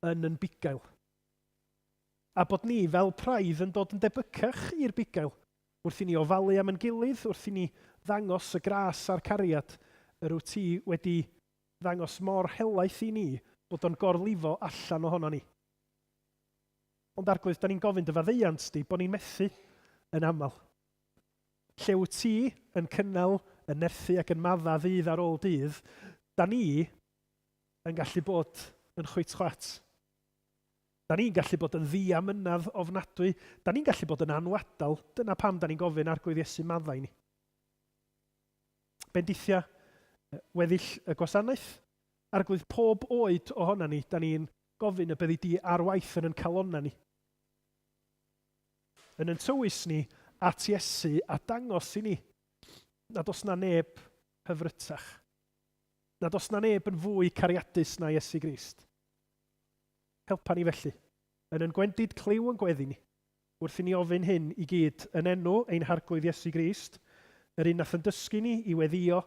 yn bugail. A bod ni fel praidd yn dod yn debycach i'r bugail, wrth i ni ofalu am yn gilydd, wrth i ni ddangos y gras a'r cariad, yr wyt ti wedi ddangos mor helaeth i ni, bod o'n gorlifo allan ohono ni. Ond arglwydd, da ni'n gofyn dy faddeuant di, bod ni'n methu yn aml. Lle wyt ti yn cynnal, yn nerthu ac yn madda ddydd ar ôl dydd, da ni yn gallu bod yn chwit chwat. Da ni'n gallu bod yn ddiamynedd ofnadwy, da ni'n gallu bod yn anwadal, dyna pam da ni'n gofyn arglwydd Iesu maddau ni. Bendithia, weddill y gwasanaeth, arglwydd pob oed ohona ni, da ni'n gofyn y byddi di ar waith yn calonna ni. Yn tywys ni at Iesu a dangos i ni nad os na neb hyfrytach. Nad os na neb yn fwy cariadus na Iesu Grist. Helpa ni felly, yn gwendid cliw yn gweddi ni, wrth i ni ofyn hyn i gyd yn enw ein harglwydd Iesu Grist, yr un nath yn dysgu ni i weddio,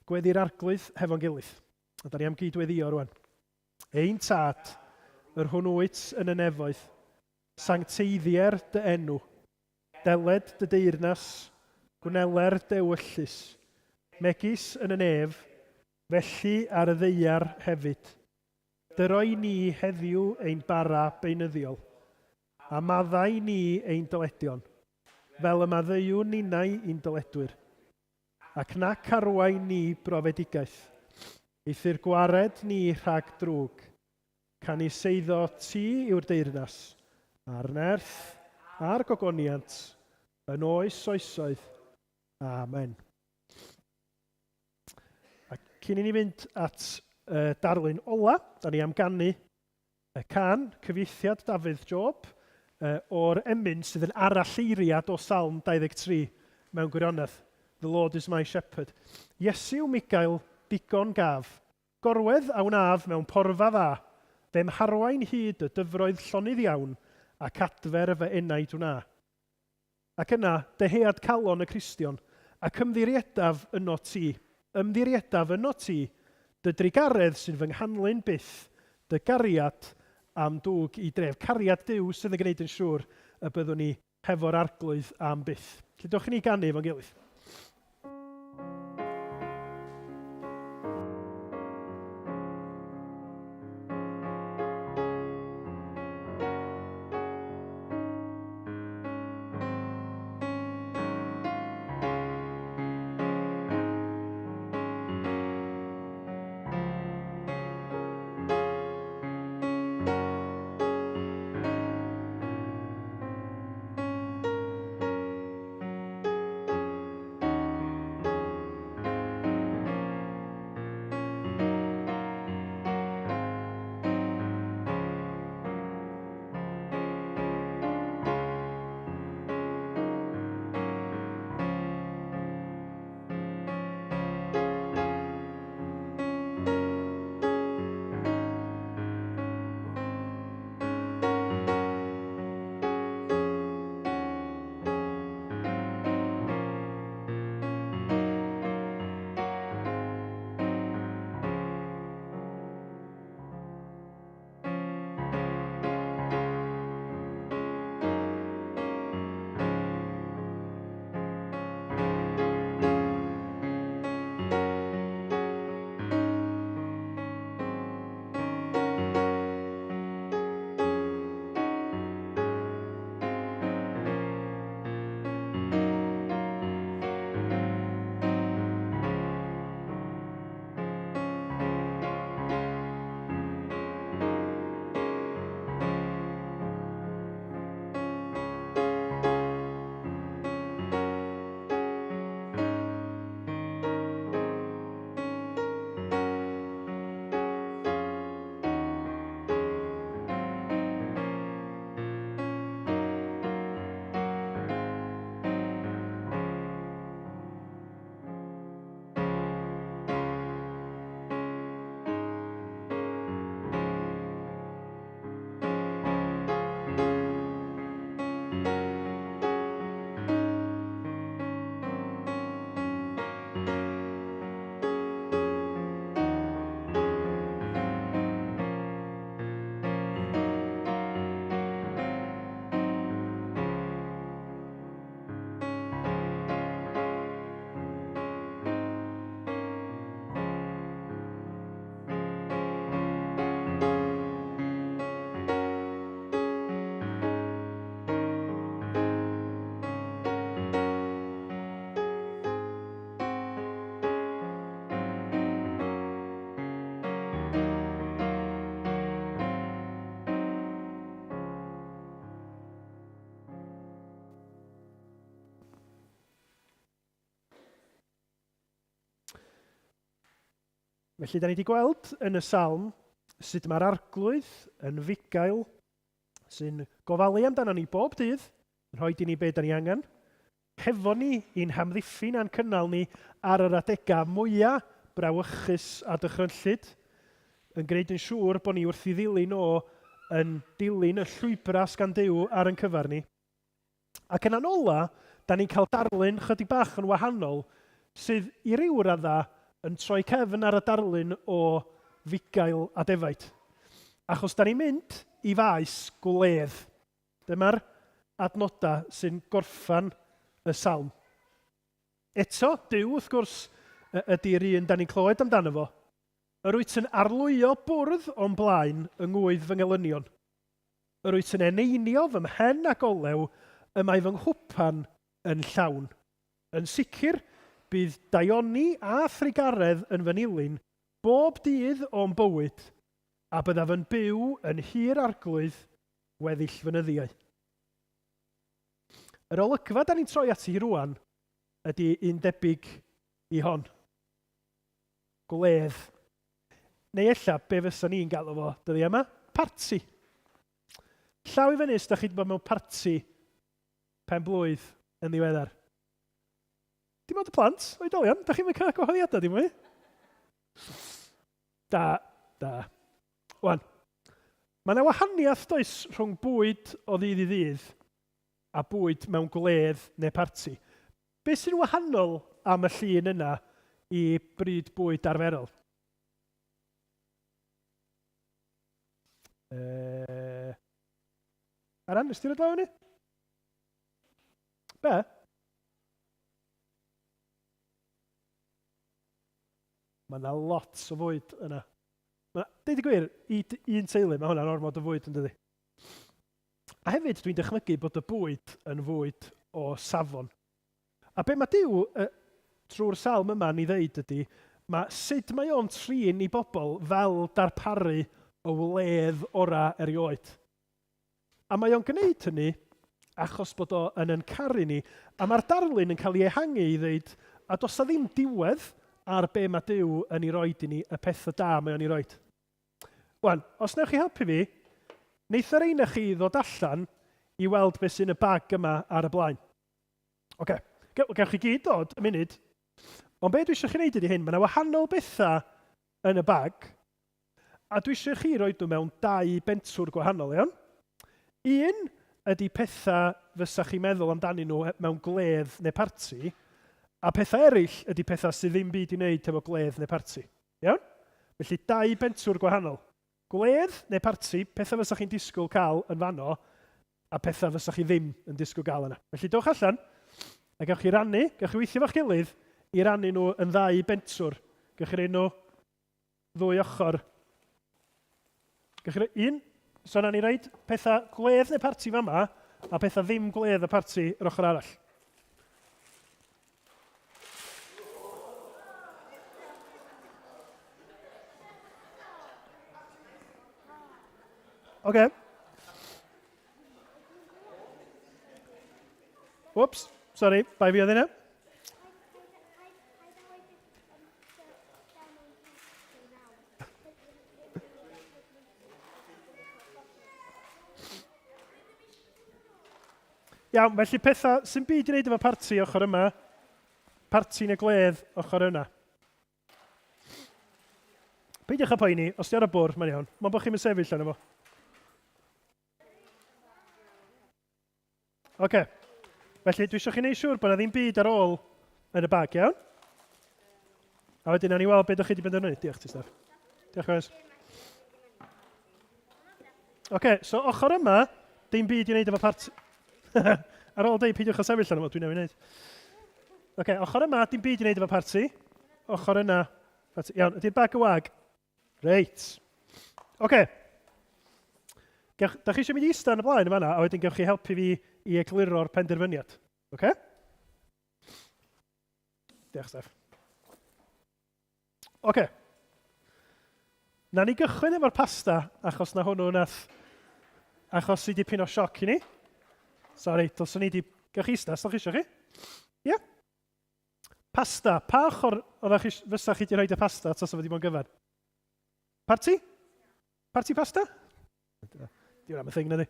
gweddi'r arglwydd hefo'n gilydd. A da ni am gydweddio rwan. Ein tad, yr hwnnwyt yn y nefoedd, sancteiddier dy enw, deled dy deyrnas, gwneler dy ewyllus, megis yn y nef, felly ar y ddeiar hefyd. Dyroi ni heddiw ein bara beunyddiol, a maddau ni ein dyledion, fel y maddeuwn ninnau ein dyledwyr, ac nac arwain ni brofedigaeth, eithyr gwared ni rhag drwg, can i seiddo ti yw'r deyrnas, a'r nerth, a'r gogoniant, yn oes oesoedd. Amen. A cyn i ni fynd at darlun ola, da ni am ganu y can, cyfieithiad Dafydd Job, o'r emyn sydd yn aralleiriad o Salm 23 mewn gwirionedd. The Lord is my shepherd. Iesu Migael, digon gaf, gorwedd a wnaf mewn porfa dda, fe'm harwain hyd y dyfroedd llonydd iawn, ac adfer fy enaid wna. Ac yna, dehead calon y Cristion, ac ymddiriedaf yno ti, dy drigaredd sy'n fy nghanlyn byth, dy gariad am dwg i dref. Cariad Duw sydd yn gwneud yn siŵr y byddwn ni hefo'r arglwydd am byth. Felly dewch i ni ganu fo'n gilydd. Felly, da ni wedi gweld yn y salm sut mae'r arglwydd yn fugail sy'n gofalu amdano ni bob dydd, yn rhoi i ni be da ni angen, hefo ni i'n hamddiffyn a'n cynnal ni ar yr adegau mwyaf brawychus a dychrynllyd, yn gwneud yn siŵr bod ni wrth i ddilyn o yn dilyn y llwybras gan Duw ar yn cyfar ni. Ac yn anola, da ni'n cael darlun chydig bach yn wahanol sydd i ryw radda yn troi cefn ar y darlun o fugail a defaid. Achos da ni'n mynd i faes gwledd. Dyma'r adnodau sy'n gorffan y salm. Eto, Duw wrth gwrs ydy'r un da ni'n clywed amdano fo. Yr wyt yn arlwyo bwrdd o'n blaen yng ngwydd fy ngelynion. Yr wyt yn eneinio fy mhen a golew y mae fy nghwpan yn llawn. Yn sicr, bydd daioni a thrigaredd yn fy nilyn bob dydd o'n bywyd a byddaf yn byw yn hir arglwydd weddill fynyddiau. Yr olygfa da ni'n troi ati rwan ydy un debyg i hon. Gwledd. Neu ella, be fysa ni'n galw fo, dyddi yma? Parti. Llaw i fyny, da chi wedi bod mewn parti pen blwydd yn ddiweddar. Dim ond y plant, oedolion, da chi'n mynd cael gwahoddiadau, dim mwy? Da. Wan, mae yna wahaniaeth does rhwng bwyd o ddydd i ddydd a bwyd mewn gwledd neu parti. Be sy'n wahanol am y llun yna i bryd bwyd arferol? Aran, ysdi roed law ni? Be? Mae yna lot o fwyd yna. Deud y gwir, i un teulu, mae hwnna'n ormod o fwyd yn dydi. A hefyd, dwi'n dychmygu bod y bwyd yn fwyd o safon. A be mae Duw trwy'r salm yma ni ddeud ydy, mae sut mae o'n trin i bobl fel darparu o wledd ora erioed. A mae o'n gwneud hynny achos bod o yn caru ni. A mae'r darlun yn cael ei ehangu i ddeud, a does na ddim diwedd ar be mae Duw yn ei roed i ni, y pethau da mae o'n ei roed. Wan, os newch chi helpu fi, neith yr ein chi ddod allan i weld beth sy'n y bag yma ar y blaen. Oce, gewch chi gyd dod y munud. Ond be dwi eisiau chi wneud ydy hyn, mae yna wahanol bethau yn y bag, a dwi eisiau chi roed nhw mewn 2 bentwr gwahanol, iawn? Un ydy pethau fysa chi meddwl amdanyn nhw mewn gledd neu parti, a pethau eraill ydy pethau sydd ddim byd i wneud efo gledd neu parti. Iawn? Felly 2 bentwr gwahanol. Gledd neu parti, pethau fysa chi'n disgwyl cael yn fanno, a pethau fysa chi ddim yn disgwyl gael yna. Felly dowch allan, a gewch chi rannu, gewch chi weithio fo'ch gilydd, i rannu nhw yn 2 bentwr. Gewch chi rei nhw 2 ochr. Gewch chi rei 1, so na ni roed pethau gledd neu parti fama, a pethau ddim gledd y parti yr ochr arall. Oce. Whoops, sorry, bai fi oedd yna. Iawn, felly pethau sy'n byd i wneud efo parti ochr yma, parti neu gledd ochr yna. Peidiwch â poeni, os di ar y bwr, mae'n iawn. Mae'n bod chi'n sefyll yna fo. Oce. Felly, dwi eisiau chi wneud siŵr bod yna ddim byd ar ôl yn y bag, iawn? A wedyn, nawn ni weld beth ydych chi wedi benderfynu. Diolch ti, Steph. Diolch, guys. Oce, so ochr yma, dim byd i wneud efo parti. Ar ôl deud, peidiwch â sefyll yna fo, dwi'n newid wneud. Oce, ochr yma, dim byd i wneud efo parti. Ochr yna, parti. Iawn, ydy'r bag y wag? Reit. Oce. Da chi eisiau mynd i eistedd yn y blaen yma, a wedyn gewch chi helpu fi i egluro'r penderfyniad. Oce? Diolch, Steph. Oce. Na ni gychwyn efo'r pasta, achos na hwnnw nath, achos i dipyn o sioc i ni. Sori, dylswn ni di... Gewch chi eistedd, os ydych chi eisiau chi? Ie? Pasta. Pa ochr fysa chi wedi rhoi y pasta tas o wedi bod yn gyfer? Parti? Parti pasta? Diw'n am y thing na di.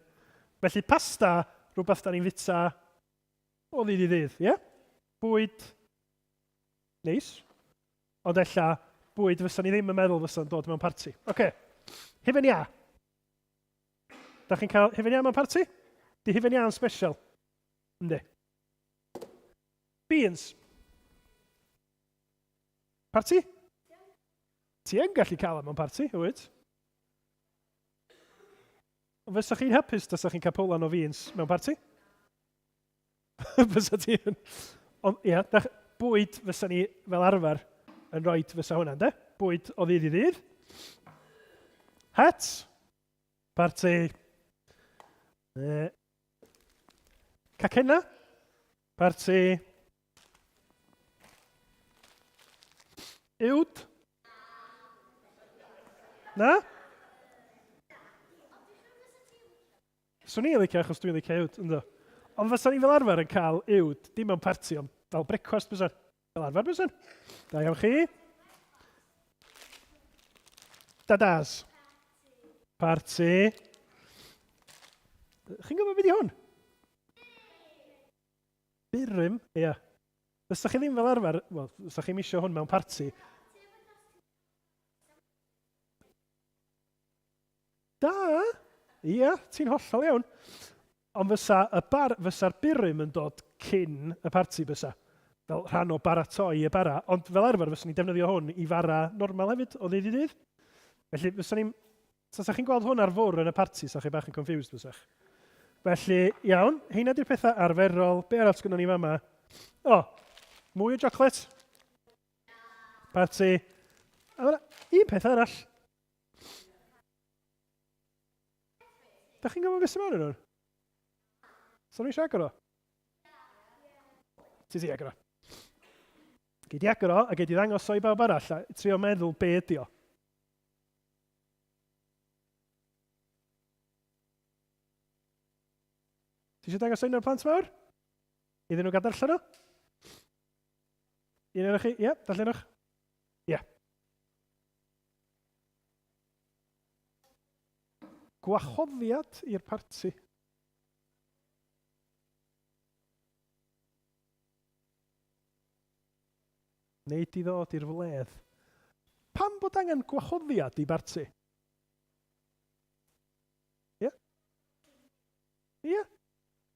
Felly pasta, rhywbeth da ni'n fita o ddydd i ddydd, ie? Bwyd, neis. Ond ella, bwyd fysa ni ddim yn meddwl fysa'n dod mewn parti. Oce. Hufen ia. Da chi'n cael hufen ia mewn parti? Di hufen ia yn special? Yndi. Beans. Parti? Ti yn gallu cael mewn parti, wyt? Fysa chi'n hapus tas chi'n cael polan o beans mewn parti? Fysa ti yn... Ond ia, bwyd fysa ni fel arfer yn rhoi fysa hwnna, de? Bwyd o ddydd i ddydd. Het. Parti. Cacenna. Parti. Uwd. Na? Swn i'n licio achos dwi'n licio uwd, ynddo. Ond fysa ni fel arfer yn cael uwd, dim mewn parti, ond fel brecwast bysan. Fel arfer bysan. Da iawn chi. Dadas. Parti. Chi'n gwybod beth i hwn? Birym, ia. Fysa chi ddim fel arfer, wel, fysa chi'n misio hwn mewn parti. Da! Ia, ti'n hollol iawn. Ond fysa'r birym yn dod cyn y parti bysa. Fel rhan o baratoi y bara. Ond fel arfer fysa ni'n defnyddio hwn i fara normal hefyd o ddydd i ddydd. Felly fysa ni'n... Sa chi'n gweld hwn ar fwr yn y parti, sa chi bach yn confused bysach. Felly, iawn, heina di'r pethau arferol. Be arall sgynnon ni fama? O, mwy o chocolate. Parti. A fyna, un peth arall. Da chi'n gwybod beth sy'n mewn yn nhw'n? Sa'n ni'n siarad o? Ti agor o. Gei di agor o, a gei di ddangos o i bawb arall, a trio meddwl be ydi o. Ti eisiau dangos o un o'r plant mawr? Iddyn nhw gadael allan o? Un o'r chi? Ie, darllenwch. Ie. Gwahoddiad i'r parti. Neu di ddod i'r fledd. Pam bod angen gwahoddiad i barti? Ie? Ie?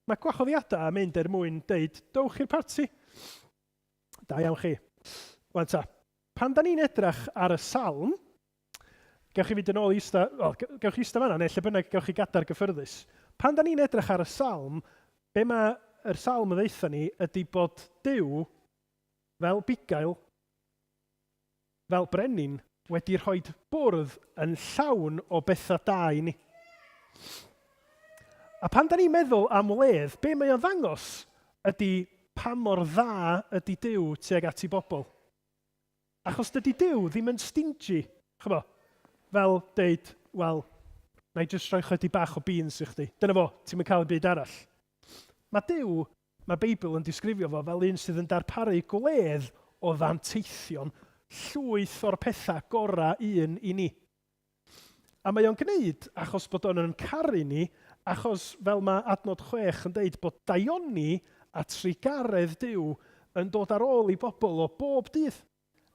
Mae gwahoddiadau yn mynd mwyn deud, dowch i'r parti. Da iawn chi. Wan ta, pan da ni'n edrych ar y salm, gewch chi fynd yn ôl i ista, gewch chi ista fanna, neu lle bynnag gewch chi gadar gyffyrddus. Pan da ni'n edrych ar y salm, be mae'r salm yn ddeitha ni ydy bod Duw, fel bugail, fel brenin, wedi rhoi bwrdd yn llawn o bethau da i ni. A pan da ni'n meddwl am wledd, be mae o'n ddangos ydy pa mor dda ydy Duw tuag at I bobl. Achos dydy Duw ddim yn stingy, chybo, fel deud, wel, na I jyst rhoi chydig bach o beans i chdi. Dyna fo, ti'n mynd cael y byd arall. Mae Duw, mae Beibl yn disgrifio fo fel un sydd yn darparu gwledd o ddanteithion, llwyth o'r pethau gorau un i ni. A mae o'n gwneud achos bod o'n caru ni, achos fel mae adnod 6 yn deud bod daioni a trigaredd Duw yn dod ar ôl I bobl o bob dydd.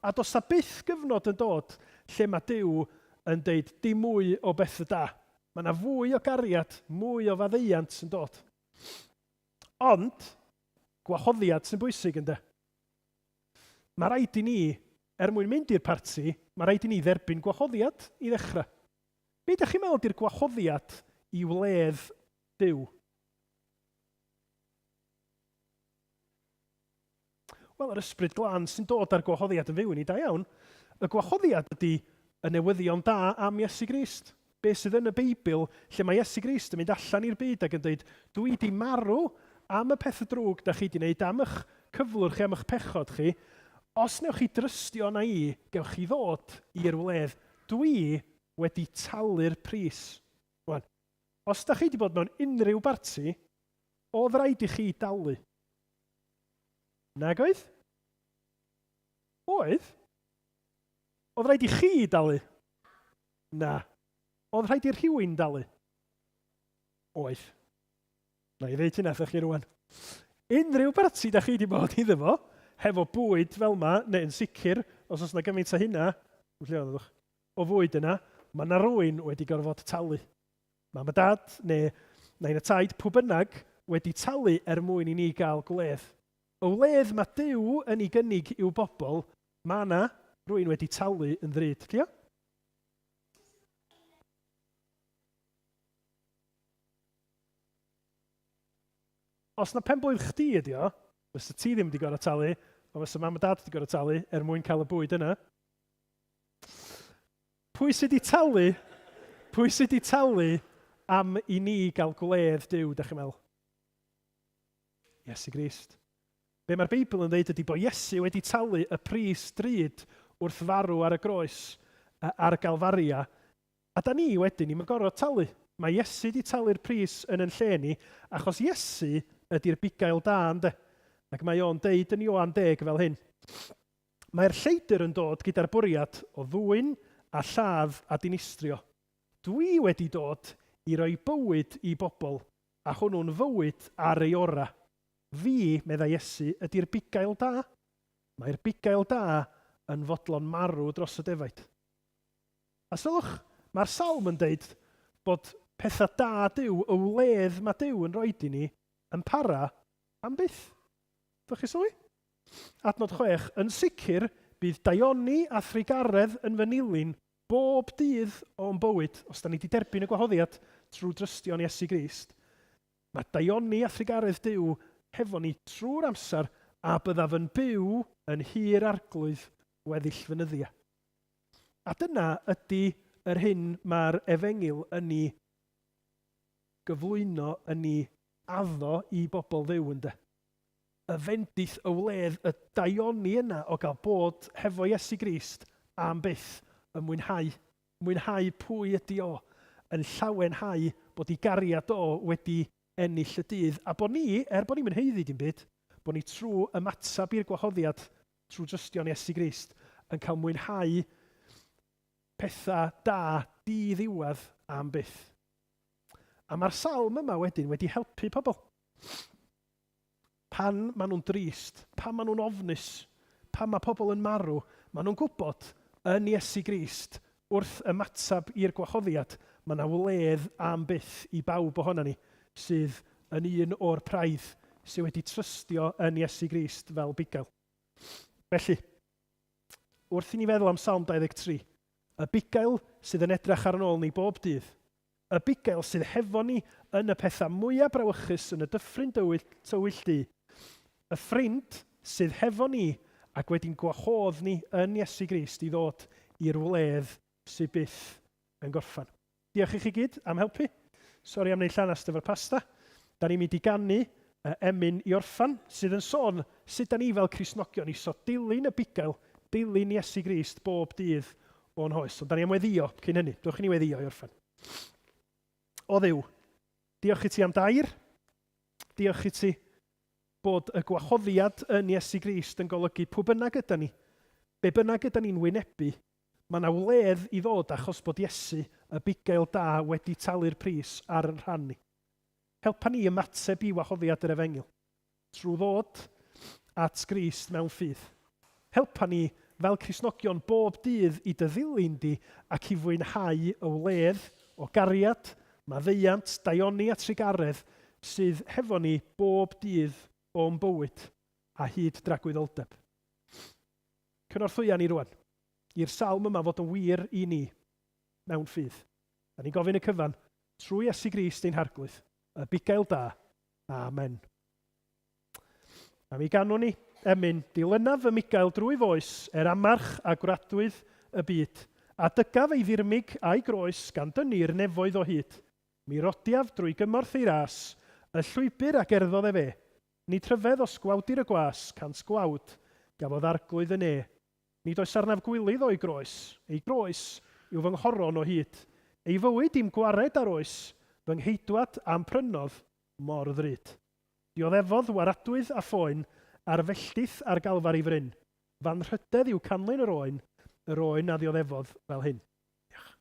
A does na byth gyfnod yn dod lle mae Duw yn deud dim mwy o beth y da. Mae yna fwy o gariad, mwy o faddeuant yn dod. Ond, gwahoddiad sy'n bwysig ynddo. Mae rhaid I ni, mwyn mynd i'r parti, mae rhaid I ni dderbyn gwahoddiad I ddechrau. Be ydych chi'n meddwl di'r gwahoddiad I wledd Duw? Wel, yr ysbryd glân sy'n dod ar gwahoddiad yn fyw I ni, da iawn. Y gwahoddiad ydy y newyddion da am Iesu Grist. Be sydd yn y Beibl, lle mae Iesu Grist yn mynd allan i'r byd ac yn dweud, dwi di marw am y pethau drwg da chi di wneud, am eich cyflwr chi, am eich pechod chi. Os newch chi drystio na I, gewch chi ddod i'r wledd. Dwi wedi talu'r pris. Wan, os da chi wedi bod mewn unrhyw barti, oedd rhaid I chi dalu. Nag oedd? Oedd? Oedd rhaid i chi dalu? Na. Oedd rhaid i rhywun dalu? Oedd. Na i ddeud hynna wrthych chi rwan. Unrhyw barti da chi wedi bod iddo fo, hefo bwyd fel yma, neu yn sicr, os oes yna gymaint o hynna, o fwyd yna, mae yna rwy'n wedi gorfod talu. Mam a dad, neu nain y taid, pwy bynnag, wedi talu mwyn i ni gael gwledd. O wledd mae Duw yn ei gynnig i'w bobl, mae yna rwy'n wedi talu yn ddrud. Cleo? Os na penblwydd chdi ydi o, fysa ti ddim wedi gorau talu, ond fysa mam a dad wedi gorau talu mwyn cael y bwyd yna. Pwy sydd wedi talu? Pwy sydd wedi talu am i ni gael gwledd Duw, da chi'n meddwl? Iesu Grist. Be mae'r Beibl yn dweud ydy bod Iesu wedi talu y pris drud wrth farw ar y groes ar Galfaria. A da ni wedyn, ni'n gorfod talu. Mae Iesu wedi talu'r pris yn lle ni, achos Iesu ydy'r bugail da, ynddo. Ac mae o'n deud yn Ioan 10 fel hyn. Mae'r lleidr yn dod gyda'r bwriad o ddwyn a lladd a dinistrio. Dwi wedi dod i roi bywyd i bobl, a hwnnw'n fywyd ar ei ora. Fi, medda Iesu, ydy'r bugail da. Mae'r bugail da yn fodlon marw dros y defaid. A sylwch, mae'r salm yn deud bod pethau da Duw, y wledd mae Duw yn roed i ni, yn para am byth. Ydych chi sylwi? Adnod 6, yn sicr bydd daioni a thrigaredd yn fy nilyn bob dydd o'n bywyd, os da ni wedi derbyn y gwahoddiad trwy drystio'n Iesu Grist. Mae daioni a thrigaredd Duw hefo ni trwy'r amser a byddaf yn byw yn hir arglwydd weddill fynyddia. A dyna ydy yr hyn mae'r efengil yn ei gyflwyno, yn ei addo i bobl Dduw ynddo. Y fendith y wledd, y daioni yna o gael bod hefo Iesu Grist am byth yn mwynhau. Mwynhau pwy ydy o, yn llawenhau bod ei gariad o wedi ennill y dydd. A bod ni, bod ni'n heiddi dim byd, bod ni trwy ymatab i'r gwahoddiad trwy drystio'n Iesu Grist yn cael mwynhau pethau da, di-ddiwedd am byth. A mae'r salm yma wedyn wedi helpu pobl. Pan maen nhw'n drist, pan maen nhw'n ofnus, pan mae pobl yn marw, maen nhw'n gwybod yn Iesu Grist wrth ymatab i'r gwahoddiad, mae yna wledd am byth i bawb ohono ni sydd yn un o'r praidd sydd wedi trystio yn Iesu Grist fel bugail. Felly, wrth i ni feddwl am Salm 23, y bugail sydd yn edrych ar ôl ni bob dydd, y bugail sydd hefo ni yn y pethau mwyaf brawychus yn y dyffryn tywyll di, y ffrind sydd hefo ni ac wedi'n gwahodd ni yn Iesu Grist i ddod i'r wledd sydd byth yn gorffan. Diolch i chi gyd am helpu. Sori am wneud llanast efo'r pasta. Da ni'n mynd i gannu emyn i orffan sydd yn sôn sut da ni fel Cristnogion isio dilyn y bugail, dilyn Iesu Grist bob dydd o'n hoes. Ond da ni am weddio cyn hynny. Dwch i ni weddio i orffan. O Dduw, diolch i ti am dair. Diolch i ti bod y gwahoddiad yn Iesu Grist yn golygu pwy bynnag yda ni. Be bynnag yda ni'n wynebu, mae yna wledd i ddod achos bod Iesu, y bugail da, wedi talu'r pris ar yn rhan ni. Helpa ni ymateb i wahoddiad yr efengil, trwy ddod at Grist mewn ffydd. Helpa ni fel Cristnogion bob dydd i ddilyn di ac i fwynhau y wledd o gariad, maddeuant, daioni a trigaredd sydd hefo ni bob dydd o'n bywyd a hyd dragwyddoldeb. Cynorthwya ni rwan, i'r salm yma fod yn wir i ni mewn ffydd. Da ni'n gofyn y cyfan trwy Iesu Grist ein harglwydd, y bugail da. Amen. A mi ganwn ni emyn dilynaf y migael drwy foes amarch a gwradwydd y byd, a dygaf ei ddirmig a'i groes gan dynnu'r nefoedd o hyd. Mi rodiaf drwy gymorth ei ras, y llwybr a gerddodd fe. Ni tryfedd o sgwawdur y gwas, can sgwawd, gafodd arglwydd yn Nid oes arnaf gwylydd o'i groes. Ei groes yw fy nghorron o hyd. Ei fywyd i'm gwared ar oes, fy ngheidwad am prynodd mor ddrud. Dioddefodd waradwydd a phoen ar felltith ar galfar ei fryn. Fan rhydedd yw canlyn yr oen a ddioddefodd fel hyn. Diolch.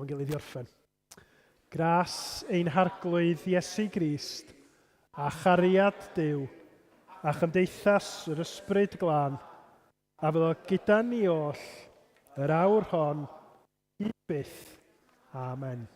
Mae'n gilydd i orffen. Gras ein harglwydd Iesu Grist, a chariad Duw, a chymdeithas yr ysbryd glân, a fydd o gyda ni oll, yr awr hon, i byth. Amen.